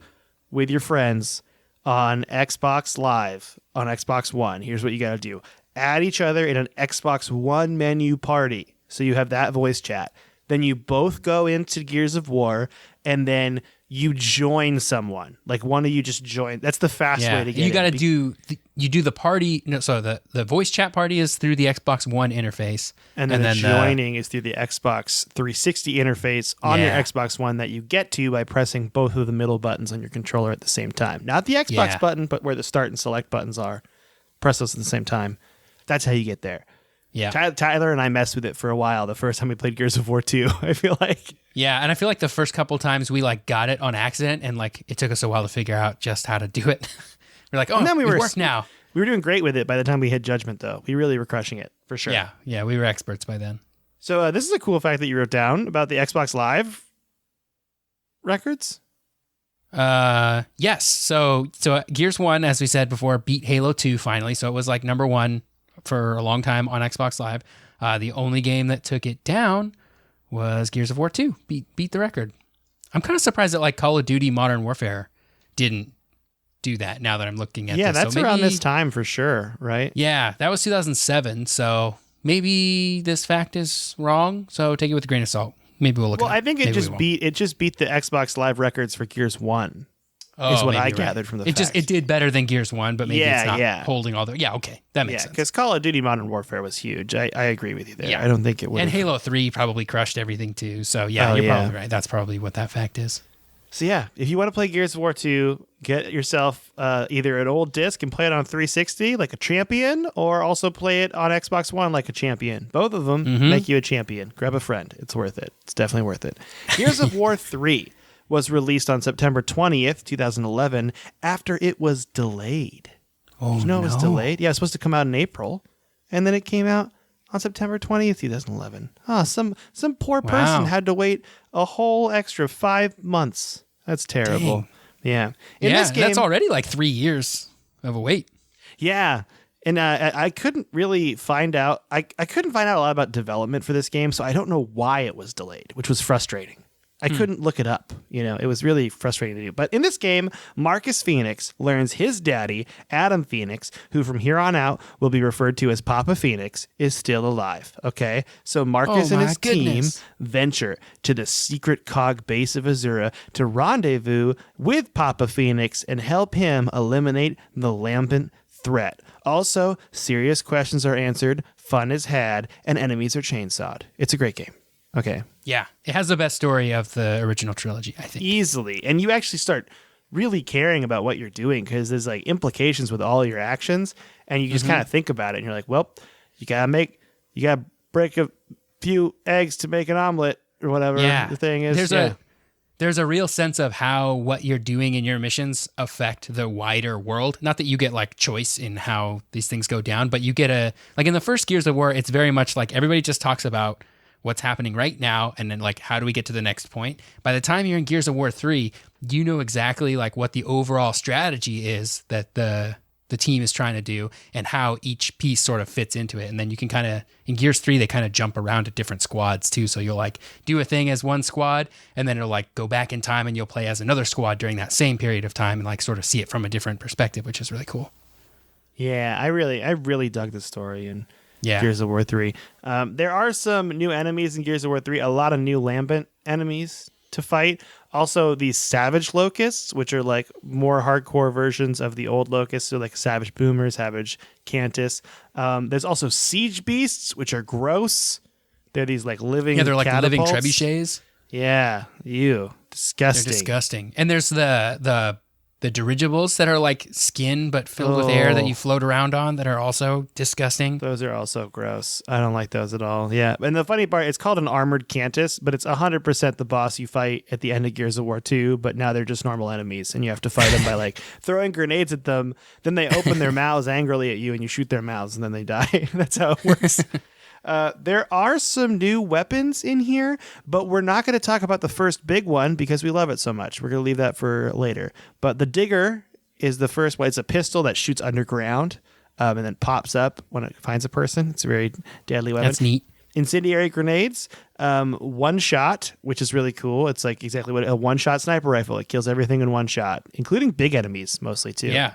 with your friends on Xbox Live on Xbox One, here's what you got to do. Add each other in an Xbox One menu party. So you have that voice chat. Then you both go into Gears of War and then you join someone. Like one of you just join. That's the fast way to get you got to you do the party. No, so the voice chat party is through the Xbox One interface. And then the joining is through the Xbox 360 interface on your Xbox One that you get to by pressing both of the middle buttons on your controller at the same time. Not the Xbox button, but where the start and select buttons are. Press those at the same time. That's how you get there. Yeah, Tyler and I messed with it for a while. The first time we played Gears of War 2, I feel like. Yeah, and I feel like the first couple times we like got it on accident, and like it took us a while to figure out just how to do it. We're like, and then it works now. We were doing great with it by the time we hit Judgment, though. We really were crushing it for sure. Yeah, we were experts by then. So this is a cool fact that you wrote down about the Xbox Live records. Yes. So Gears 1, as we said before, beat Halo 2 finally. So it was like number one for a long time on Xbox Live. The only game that took it down was Gears of War 2. Beat the record. I'm kind of surprised that like Call of Duty Modern Warfare didn't do that now that I'm looking at this. Yeah, that's around this time for sure, right? Yeah, that was 2007. So maybe this fact is wrong. So take it with a grain of salt. Maybe we'll look. Well, I think it just beat the Xbox Live records for Gears 1. Is what I gathered from the facts. It did better than Gears 1, but maybe it's not holding all the... Yeah, okay. That makes sense. Because Call of Duty Modern Warfare was huge. I agree with you there. Yeah. I don't think it would. And Halo 3 probably crushed everything too. So you're probably right. That's probably what that fact is. So yeah, if you want to play Gears of War 2, get yourself either an old disc and play it on 360 like a champion, or also play it on Xbox One like a champion. Both of them make you a champion. Grab a friend. It's worth it. It's definitely worth it. Gears of War 3 was released on September 20th, 2011, after it was delayed. Oh, Did you know it was delayed? Yeah, it was supposed to come out in April, and then it came out on September 20th, 2011. Some poor person had to wait a whole extra 5 months. That's terrible. Dang. Yeah. In this game, that's already like 3 years of a wait. Yeah. And I couldn't really find out. I couldn't find out a lot about development for this game, so I don't know why it was delayed, which was frustrating. I couldn't look it up. It was really frustrating to do. But in this game, Marcus Phoenix learns his daddy, Adam Phoenix, who from here on out will be referred to as Papa Phoenix, is still alive. Okay? So Marcus and his team venture to the secret cog base of Azura to rendezvous with Papa Phoenix and help him eliminate the Lambent threat. Also, serious questions are answered, fun is had, and enemies are chainsawed. It's a great game. Okay. Yeah, it has the best story of the original trilogy, I think. Easily. And you actually start really caring about what you're doing because there's like implications with all your actions, and you just kind of think about it and you're like, well, you gotta break a few eggs to make an omelet or whatever the thing is. There's a real sense of how what you're doing in your missions affect the wider world. Not that you get like choice in how these things go down, but you get like in the first Gears of War, it's very much like everybody just talks about what's happening right now, and then like how do we get to the next point. By the time you're in Gears of War 3, you know exactly like what the overall strategy is that the the team is trying to do and how each piece sort of fits into it. And then you can kind of, in Gears 3, they kind of jump around to different squads too. So you'll like do a thing as one squad and then it'll like go back in time and you'll play as another squad during that same period of time and like sort of see it from a different perspective, which is really cool. Yeah, I really dug the story in Gears of War 3. There are some new enemies in Gears of War 3, a lot of new Lambent enemies to fight. Also, these Savage Locusts, which are like more hardcore versions of the old Locusts, so like Savage Boomer, Savage Cantus. There's also Siege Beasts, which are gross. They're these like living they're like catapults. living trebuchets. Yeah, disgusting. They're disgusting. And there's the dirigibles that are like skin but filled with air that you float around on that are also disgusting. Those are also gross. I don't like those at all. Yeah. And the funny part, it's called an armored Cantus, but it's 100% the boss you fight at the end of Gears of War 2, but now they're just normal enemies and you have to fight them by like throwing grenades at them. Then they open their mouths angrily at you and you shoot their mouths and then they die. That's how it works. There are some new weapons in here, but we're not going to talk about the first big one because we love it so much. We're going to leave that for later. But the Digger is the first one. It's a pistol that shoots underground and then pops up when it finds a person. It's a very deadly weapon. That's neat. Incendiary grenades, one shot, which is really cool. It's like exactly what a one-shot sniper rifle. It kills everything in one shot, including big enemies mostly too. Yeah.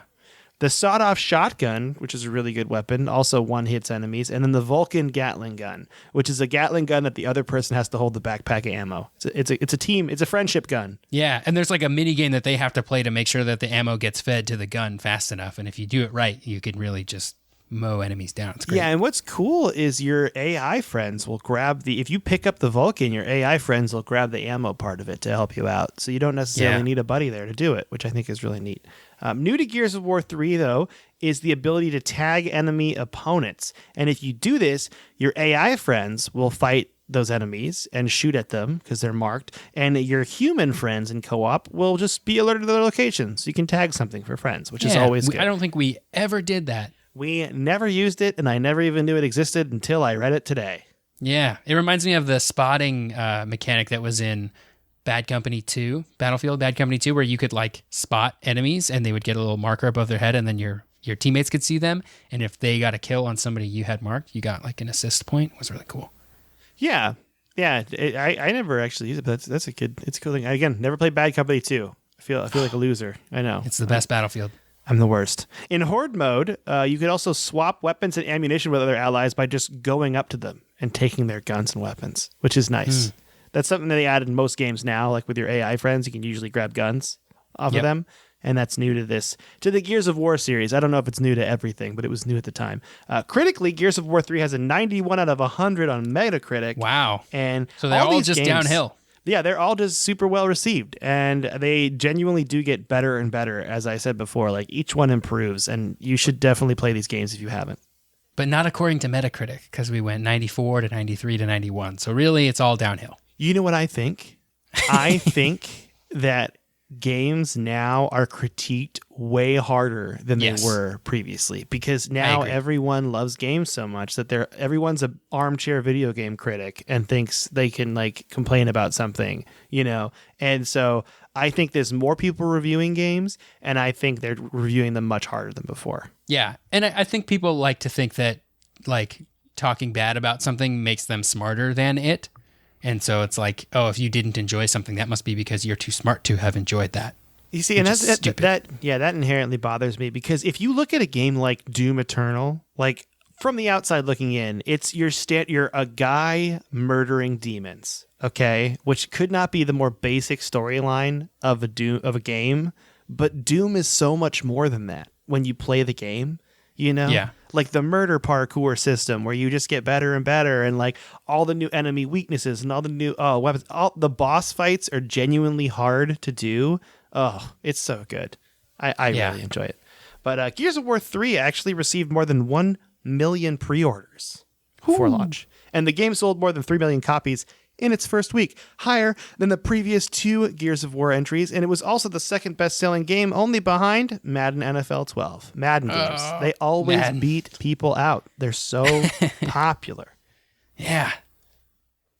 The sawed-off shotgun, which is a really good weapon, also one-hits enemies. And then the Vulcan Gatling gun, which is a Gatling gun that the other person has to hold the backpack of ammo. It's a team. It's a friendship gun. Yeah, and there's like a mini game that they have to play to make sure that the ammo gets fed to the gun fast enough. And if you do it right, you can really just mow enemies down. It's great. Yeah, and what's cool is your AI friends will grab if you pick up the Vulcan, your AI friends will grab the ammo part of it to help you out. So you don't necessarily need a buddy there to do it, which I think is really neat. New to Gears of War 3, though, is the ability to tag enemy opponents. And if you do this, your AI friends will fight those enemies and shoot at them because they're marked. And your human friends in co-op will just be alerted to their location. So you can tag something for friends, which is always good. I don't think we ever did that. We never used it, and I never even knew it existed until I read it today. Yeah, it reminds me of the spotting mechanic that was in Battlefield Bad Company 2, where you could like spot enemies and they would get a little marker above their head and then your teammates could see them. And if they got a kill on somebody you had marked, you got like an assist point. It was really cool. Yeah. Yeah. I never actually used it, but it's a cool thing. Again, never played Bad Company 2. I feel like a loser. I know. It's the best Battlefield. I'm the worst. In Horde mode, you could also swap weapons and ammunition with other allies by just going up to them and taking their guns and weapons, which is nice. That's something that they added in most games now. Like with your AI friends, you can usually grab guns off of them. And that's new to the Gears of War series. I don't know if it's new to everything, but it was new at the time. Critically, Gears of War 3 has a 91 out of 100 on Metacritic. Wow. And so they're all just downhill. Yeah, they're all just super well received. And they genuinely do get better and better, as I said before. Like each one improves, and you should definitely play these games if you haven't. But not according to Metacritic, because we went 94 to 93 to 91. So really, it's all downhill. You know what I think? I think that games now are critiqued way harder than they were previously, because now everyone loves games so much that everyone's an armchair video game critic and thinks they can like complain about something, you know? And so I think there's more people reviewing games, and I think they're reviewing them much harder than before. Yeah. And I think people like to think that like talking bad about something makes them smarter than it. And so it's like, oh, if you didn't enjoy something, that must be because you're too smart to have enjoyed that. You see, and that inherently bothers me, because if you look at a game like Doom Eternal, like from the outside looking in, it's you're a guy murdering demons, okay, which could not be the more basic storyline of a game, but Doom is so much more than that when you play the game. You know? Yeah. Like the murder parkour system where you just get better and better, and like all the new enemy weaknesses and all the new weapons. All the boss fights are genuinely hard to do. Oh, it's so good. I really enjoy it. But Gears of War 3 actually received more than 1 million pre-orders before launch. And the game sold more than 3 million copies in its first week, higher than the previous 2 Gears of War entries, and it was also the second best-selling game, only behind Madden NFL 12. Madden games. They always beat people out. They're so popular. Yeah.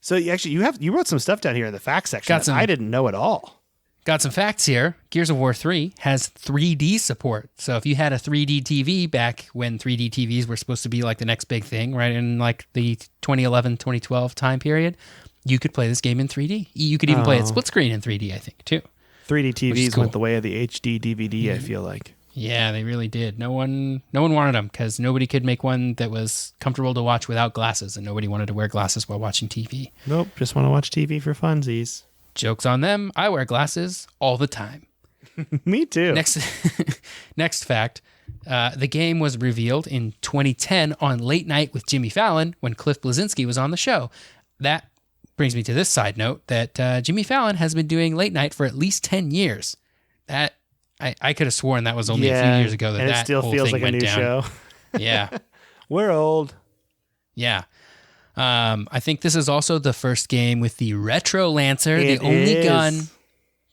So you wrote some stuff down here in the facts section that I didn't know at all. Got some facts here. Gears of War 3 has 3D support. So if you had a 3D TV back when 3D TVs were supposed to be like the next big thing, right, in like the 2011, 2012 time period, you could play this game in 3D. You could even play it split screen in 3D, I think, too. 3D TVs went the way of the HD DVD, I feel like. Yeah, they really did. No one wanted them because nobody could make one that was comfortable to watch without glasses, and nobody wanted to wear glasses while watching TV. Nope, just want to watch TV for funsies. Joke's on them. I wear glasses all the time. Me too. Next fact. The game was revealed in 2010 on Late Night with Jimmy Fallon when Cliff Bleszinski was on the show. That brings me to this side note that Jimmy Fallon has been doing Late Night for at least 10 years. That I could have sworn that was only a few years ago that and it still whole feels thing like a new down. show. Yeah. We're old. Yeah. I think this is also the first game with the Retro Lancer, the only gun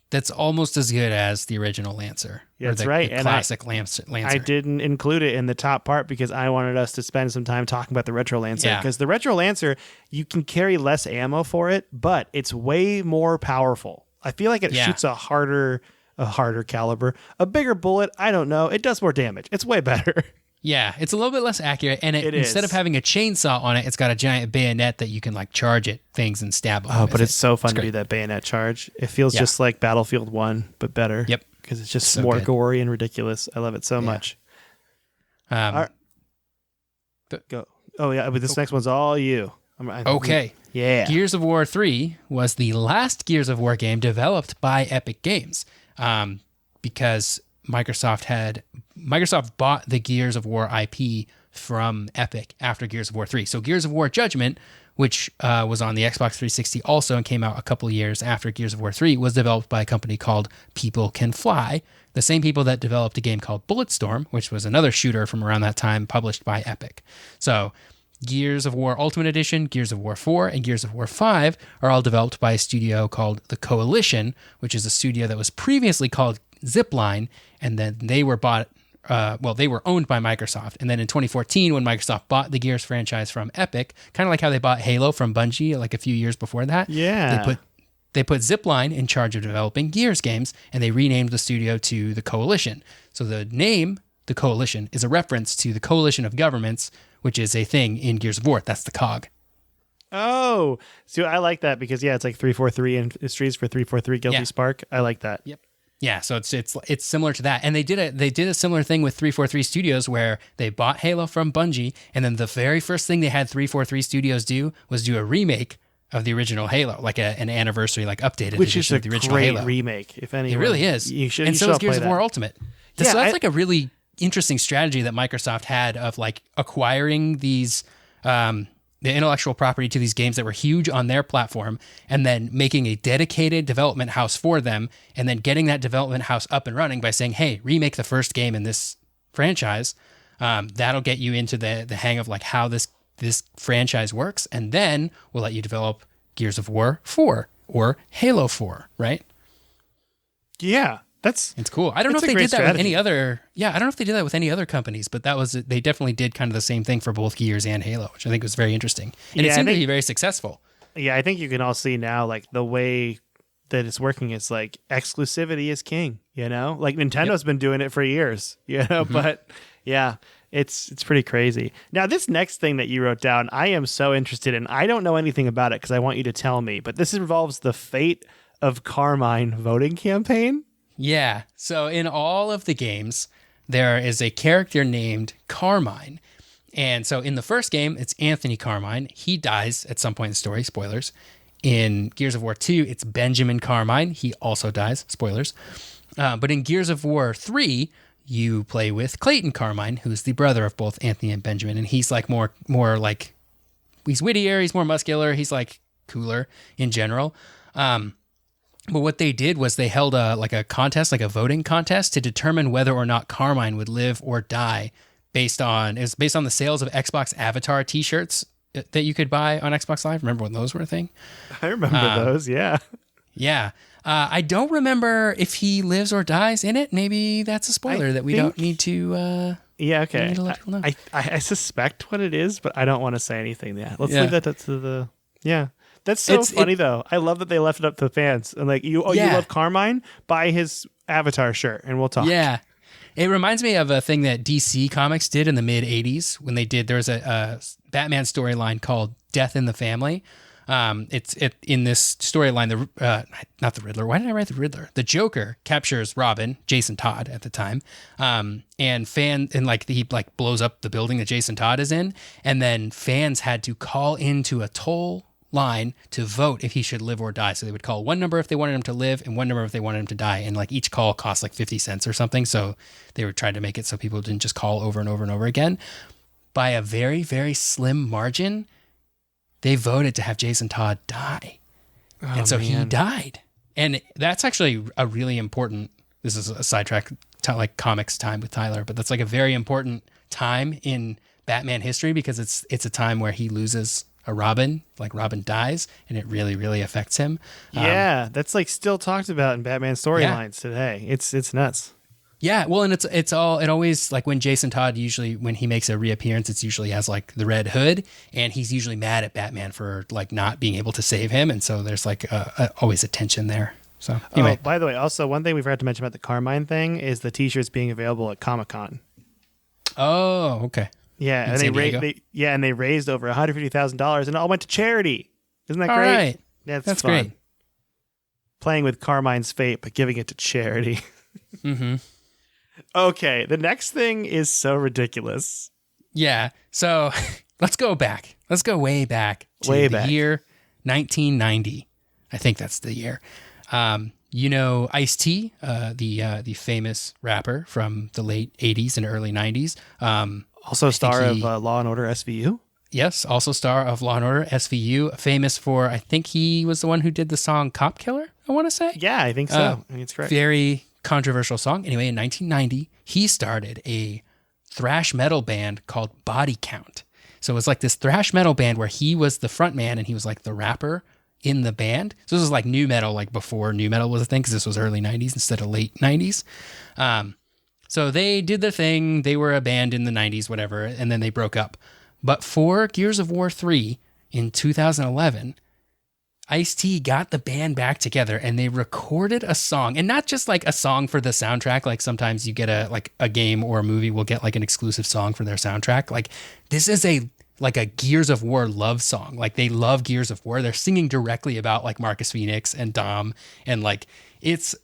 that's almost as good as the original Lancer. Yeah, that's right. The classic Lancer. I didn't include it in the top part because I wanted us to spend some time talking about the Retro Lancer. Because the Retro Lancer, you can carry less ammo for it, but it's way more powerful. I feel like it shoots a harder caliber, a bigger bullet. I don't know. It does more damage. It's way better. Yeah, it's a little bit less accurate, and instead of having a chainsaw on it, it's got a giant bayonet that you can like charge at things and stab them. Oh, but it's so fun to do that bayonet charge. It feels just like Battlefield 1, but better. Yep. Because it's just so more gory and ridiculous. I love it so much. Go. Oh, yeah, but this next one's all you. Okay. Yeah. Gears of War 3 was the last Gears of War game developed by Epic Games because Microsoft bought the Gears of War IP from Epic after Gears of War 3. So Gears of War Judgment, which was on the Xbox 360 also and came out a couple years after Gears of War 3, was developed by a company called People Can Fly, the same people that developed a game called Bulletstorm, which was another shooter from around that time published by Epic. So Gears of War Ultimate Edition, Gears of War 4, and Gears of War 5 are all developed by a studio called The Coalition, which is a studio that was previously called Zipline, and then they were they were owned by Microsoft. And then in 2014, when Microsoft bought the Gears franchise from Epic, kind of like how they bought Halo from Bungie like a few years before that, they put Zipline in charge of developing Gears games, and they renamed the studio to The Coalition. So the name, The Coalition, is a reference to the Coalition of Governments, which is a thing in Gears of War. That's the COG. Oh, so I like that because, it's like 343 and Streets for 343 Guilty Spark. I like that. Yep. Yeah, so it's similar to that, and they did a similar thing with 343 Studios where they bought Halo from Bungie, and then the very first thing they had 343 Studios do was do a remake of the original Halo, like an anniversary, like updated edition of the original Halo. Which is a great remake, if anyone. It really is. And so is Gears of War Ultimate. So that's like a really interesting strategy that Microsoft had of like acquiring these the intellectual property to these games that were huge on their platform, and then making a dedicated development house for them, and then getting that development house up and running by saying, hey, remake the first game in this franchise. That'll get you into the hang of like how this franchise works, and then we'll let you develop Gears of War 4 or Halo 4, right? Yeah. It's cool. I don't know if they did that with any other. Yeah, I don't know if they did that with any other companies, but they definitely did kind of the same thing for both Gears and Halo, which I think was very interesting, and it seemed to be very successful. Yeah, I think you can all see now, like the way that it's working is like exclusivity is king. Like Nintendo's been doing it for years. But yeah, it's pretty crazy. Now, this next thing that you wrote down, I am so interested in. I don't know anything about it because I want you to tell me, but this involves the Fate of Carmine voting campaign. Yeah. So in all of the games, there is a character named Carmine. And so in the first game, it's Anthony Carmine. He dies at some point in the story. Spoilers. In Gears of War 2, it's Benjamin Carmine. He also dies. Spoilers. But in Gears of War 3, you play with Clayton Carmine, who's the brother of both Anthony and Benjamin. And he's like more like, he's wittier, he's more muscular, he's like cooler in general. But what they did was they held a contest, like a voting contest, to determine whether or not Carmine would live or die based on the sales of Xbox Avatar t-shirts that you could buy on Xbox Live. Remember when those were a thing? I remember those, yeah. Yeah. I don't remember if he lives or dies in it. Maybe that's a spoiler that we don't need to... yeah, okay. I suspect what it is, but I don't want to say anything yet. Let's leave that to the... Yeah. That's so funny, though. I love that they left it up to the fans. And like, you love Carmine? Buy his Avatar shirt, and we'll talk. Yeah. It reminds me of a thing that DC Comics did in the mid-'80s when there was a Batman storyline called Death in the Family. It's in this storyline, not the Riddler. Why did I write the Riddler? The Joker captures Robin, Jason Todd at the time, and he blows up the building that Jason Todd is in, and then fans had to call into a toll line to vote if he should live or die. So they would call one number if they wanted him to live and one number if they wanted him to die, and like each call cost like 50 cents or something. So they were trying to make it so people didn't just call over and over and over again. By a very, very slim margin, they voted to have Jason Todd die. And so he died. And that's actually a really important, this is a sidetrack to like comics time with Tyler, but that's like a very important time in Batman history because it's a time where he loses a Robin, like Robin dies, and it really, really affects him. Yeah, that's like still talked about in Batman storylines today. It's nuts. Yeah, well, and it always, like when Jason Todd usually, when he makes a reappearance, it's usually has like the red hood, and he's usually mad at Batman for like not being able to save him, and so there's like always a tension there. So anyway. Oh, by the way, also one thing we forgot to mention about the Carmine thing is the T-shirts being available at Comic-Con. Oh, okay. Yeah, and they raised over $150,000, and it all went to charity. Isn't that great? All right. That's fun. Great. Playing with Carmine's fate, but giving it to charity. Mm-hmm. Okay, the next thing is so ridiculous. Yeah, so let's go back. Let's go way back to the year 1990. I think that's the year. Ice-T, the famous rapper from the late 80s and early 90s. Also star of Law & Order SVU? Yes, also star of Law & Order SVU. Famous for, I think he was the one who did the song Cop Killer, I want to say. Yeah, I think so. I think it's correct. Very controversial song. Anyway, in 1990, he started a thrash metal band called Body Count. So it was like this thrash metal band where he was the front man and he was like the rapper in the band. So this was like nu metal, like before nu metal was a thing, because this was early 90s instead of late 90s. So they did the thing. They were a band in the 90s, whatever, and then they broke up. But for Gears of War 3 in 2011, Ice-T got the band back together and they recorded a song, and not just like a song for the soundtrack. Like sometimes you get a game or a movie will get like an exclusive song for their soundtrack. Like this is a Gears of War love song. Like they love Gears of War. They're singing directly about like Marcus Phoenix and Dom, and like it's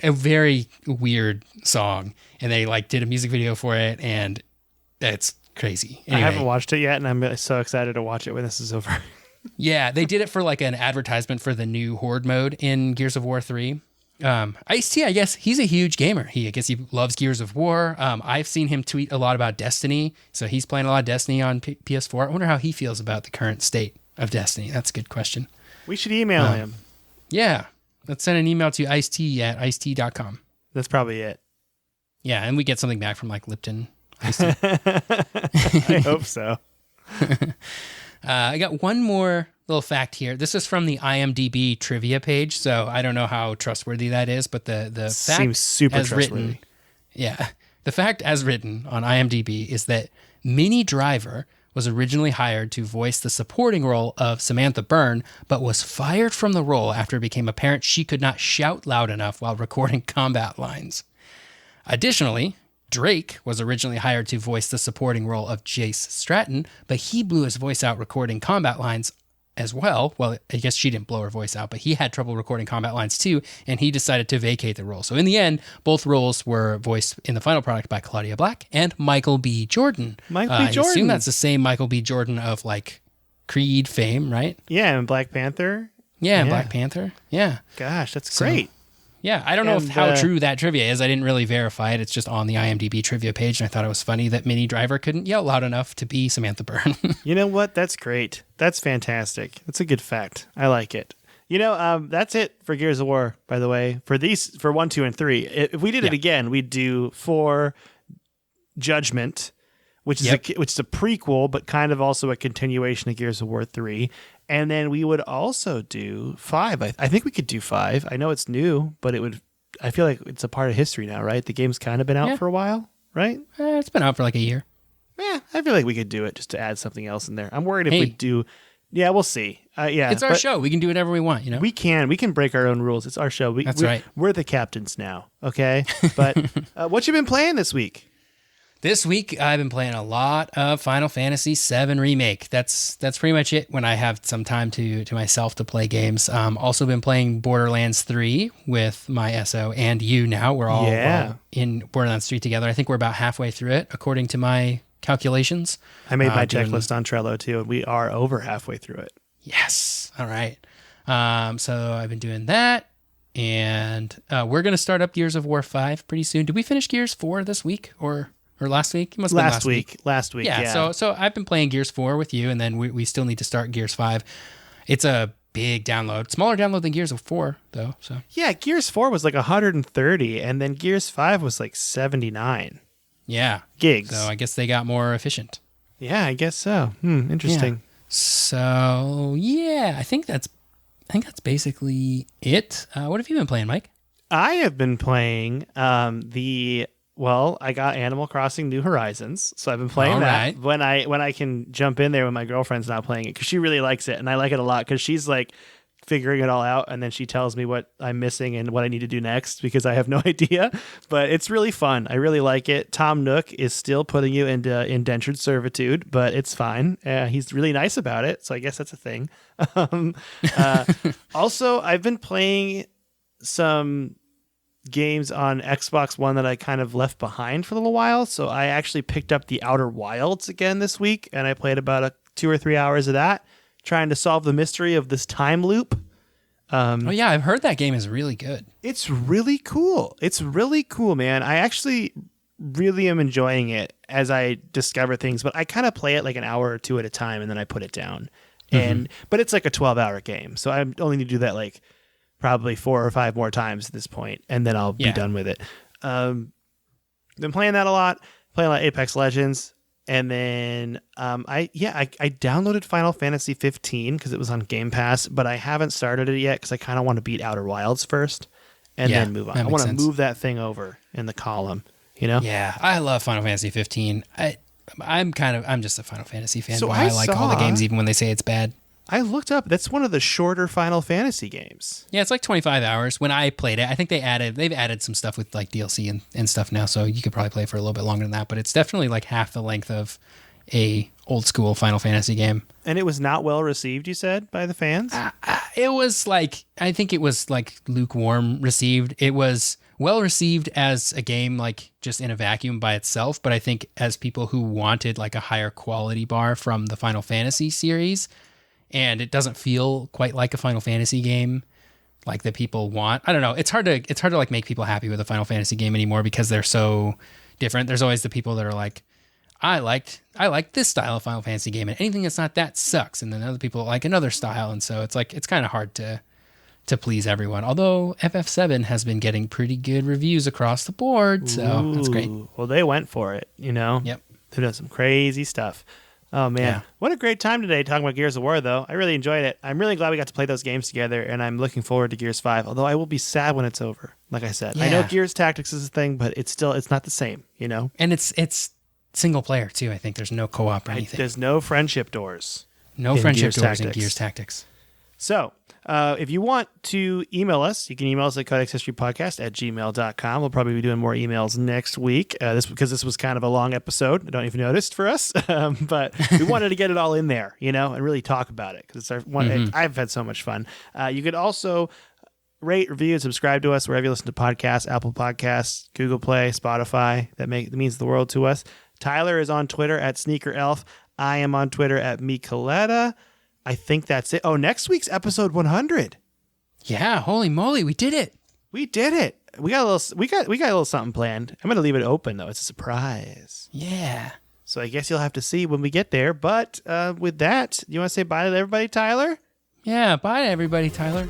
a very weird song, and they like did a music video for it, and it's crazy. Anyway, I haven't watched it yet, and I'm so excited to watch it when this is over. Yeah, they did it for like an advertisement for the new Horde mode in Gears of War 3. Ice-T, I guess he's a huge gamer. I guess he loves Gears of War. I've seen him tweet a lot about Destiny, so he's playing a lot of Destiny on PS4. I wonder how he feels about the current state of Destiny. That's a good question. We should email him. Yeah. Let's send an email to icet@icet.com. That's probably it. Yeah, and we get something back from like Lipton Iced Tea. I hope so. I got one more little fact here. This is from the IMDb trivia page, so I don't know how trustworthy that is, but the fact seems super trustworthy. The fact as written on IMDb is that Minnie Driver was originally hired to voice the supporting role of Samantha Byrne, but was fired from the role after it became apparent she could not shout loud enough while recording combat lines. Additionally, Drake was originally hired to voice the supporting role of Jace Stratton, but he blew his voice out recording combat lines as well. Well, I guess she didn't blow her voice out, but he had trouble recording combat lines too, and he decided to vacate the role. So in the end, both roles were voiced in the final product by Claudia Black and Michael B. Jordan. Michael B. Jordan. I assume that's the same Michael B. Jordan of like Creed fame, right? Yeah, and Black Panther. Yeah, Black Panther. Yeah. Gosh, that's great. Yeah, I don't know how true that trivia is. I didn't really verify it. It's just on the IMDb trivia page, and I thought it was funny that Minnie Driver couldn't yell loud enough to be Samantha Byrne. You know what? That's great. That's fantastic. That's a good fact. I like it. That's it for Gears of War, by the way. For 1, 2, and 3. If we did it again, we'd do 4 Judgment, which is a prequel, but kind of also a continuation of Gears of War 3. And then we would also do 5. I think we could do 5. I know it's new, but I feel like it's a part of history now, right? The game's kind of been out for a while, right? It's been out for like a year. Yeah, I feel like we could do it just to add something else in there. I'm worried if we do Yeah, we'll see. Yeah, it's our show. We can do whatever we want. We can break our own rules. It's our show. That's right. We're the captains now. Okay, but what you been playing this week? This week, I've been playing a lot of Final Fantasy VII Remake. That's pretty much it when I have some time to myself to play games. Also been playing Borderlands 3 with my SO and you now. We're all in Borderlands 3 together. I think we're about halfway through it, according to my calculations. I made my checklist on Trello, too, and we are over halfway through it. Yes. All right. So I've been doing that. And we're going to start up Gears of War 5 pretty soon. Did we finish Gears 4 this week or last week? It must have been last week. Yeah. So I've been playing Gears 4 with you, and then we still need to start Gears 5. It's a big download, smaller download than Gears of 4 though. So yeah, Gears 4 was like 130, and then Gears 5 was like 79. Yeah, gigs. So I guess they got more efficient. Yeah, I guess so. Interesting. Yeah. So yeah, I think that's basically it. What have you been playing, Mike? I have been playing I got Animal Crossing New Horizons, so I've been playing that when I can jump in there when my girlfriend's not playing it, because she really likes it, and I like it a lot because she's like figuring it all out, and then she tells me what I'm missing and what I need to do next because I have no idea. But it's really fun. I really like it. Tom Nook is still putting you into indentured servitude, but it's fine. He's really nice about it, so I guess that's a thing. Also, I've been playing some games on Xbox One that I kind of left behind for a little while. So I actually picked up the Outer Wilds again this week, and I played about 2 or 3 hours of that, trying to solve the mystery of this time loop. Yeah, I've heard that game is really good. It's really cool. It's really cool, man. I actually really am enjoying it as I discover things, but I kind of play it like an hour or two at a time, and then I put it down. But it's like a 12-hour game, so I only need to do that like probably 4 or 5 more times at this point, and then I'll be done with it. Been playing that a lot, playing a lot of Apex Legends, and then I downloaded Final Fantasy 15 because it was on Game Pass, but I haven't started it yet because I kind of want to beat Outer Wilds first and then move on. I want to move that thing over in the column, Yeah, I love Final Fantasy 15. I'm just a Final Fantasy fan. So I like all the games even when they say it's bad. I looked up. That's one of the shorter Final Fantasy games. Yeah, it's like 25 hours. When I played it, I think they've added some stuff with like DLC and stuff now, so you could probably play for a little bit longer than that. But it's definitely like half the length of a old school Final Fantasy game. And it was not well received, you said, by the fans? It was like, I think it was like lukewarm received. It was well received as a game, like just in a vacuum by itself. But I think as people who wanted like a higher quality bar from the Final Fantasy series, and it doesn't feel quite like a Final Fantasy game like that people want. I don't know. It's hard to like make people happy with a Final Fantasy game anymore because they're so different. There's always the people that are like, I like this style of Final Fantasy game, and anything that's not that sucks. And then other people like another style. And so it's like, it's kind of hard to please everyone. Although FF7 has been getting pretty good reviews across the board. So that's great. Well, they went for it, Yep. They've done some crazy stuff. Oh, man. Yeah. What a great time today talking about Gears of War, though. I really enjoyed it. I'm really glad we got to play those games together, and I'm looking forward to Gears 5, although I will be sad when it's over, like I said. Yeah. I know Gears Tactics is a thing, but it's not the same, And it's single player, too. I think there's no co-op or anything. There's no friendship doors. No friendship doors in Gears Tactics. So, if you want to email us, you can email us at codexhistorypodcast@gmail.com. We'll probably be doing more emails next week. Because this was kind of a long episode. I don't even notice for us. But we wanted to get it all in there, and really talk about it because it's our one. I've had so much fun. You could also rate, review, and subscribe to us wherever you listen to podcasts, Apple Podcasts, Google Play, Spotify. That means the world to us. Tyler is on Twitter at SneakerElf. I am on Twitter at Micoletta. I think that's it. Oh, next week's episode 100. Yeah, holy moly, we did it. We did it. We got a little something planned. I'm going to leave it open though. It's a surprise. Yeah. So I guess you'll have to see when we get there. But with that, you want to say bye to everybody, Tyler? Yeah, bye to everybody, Tyler.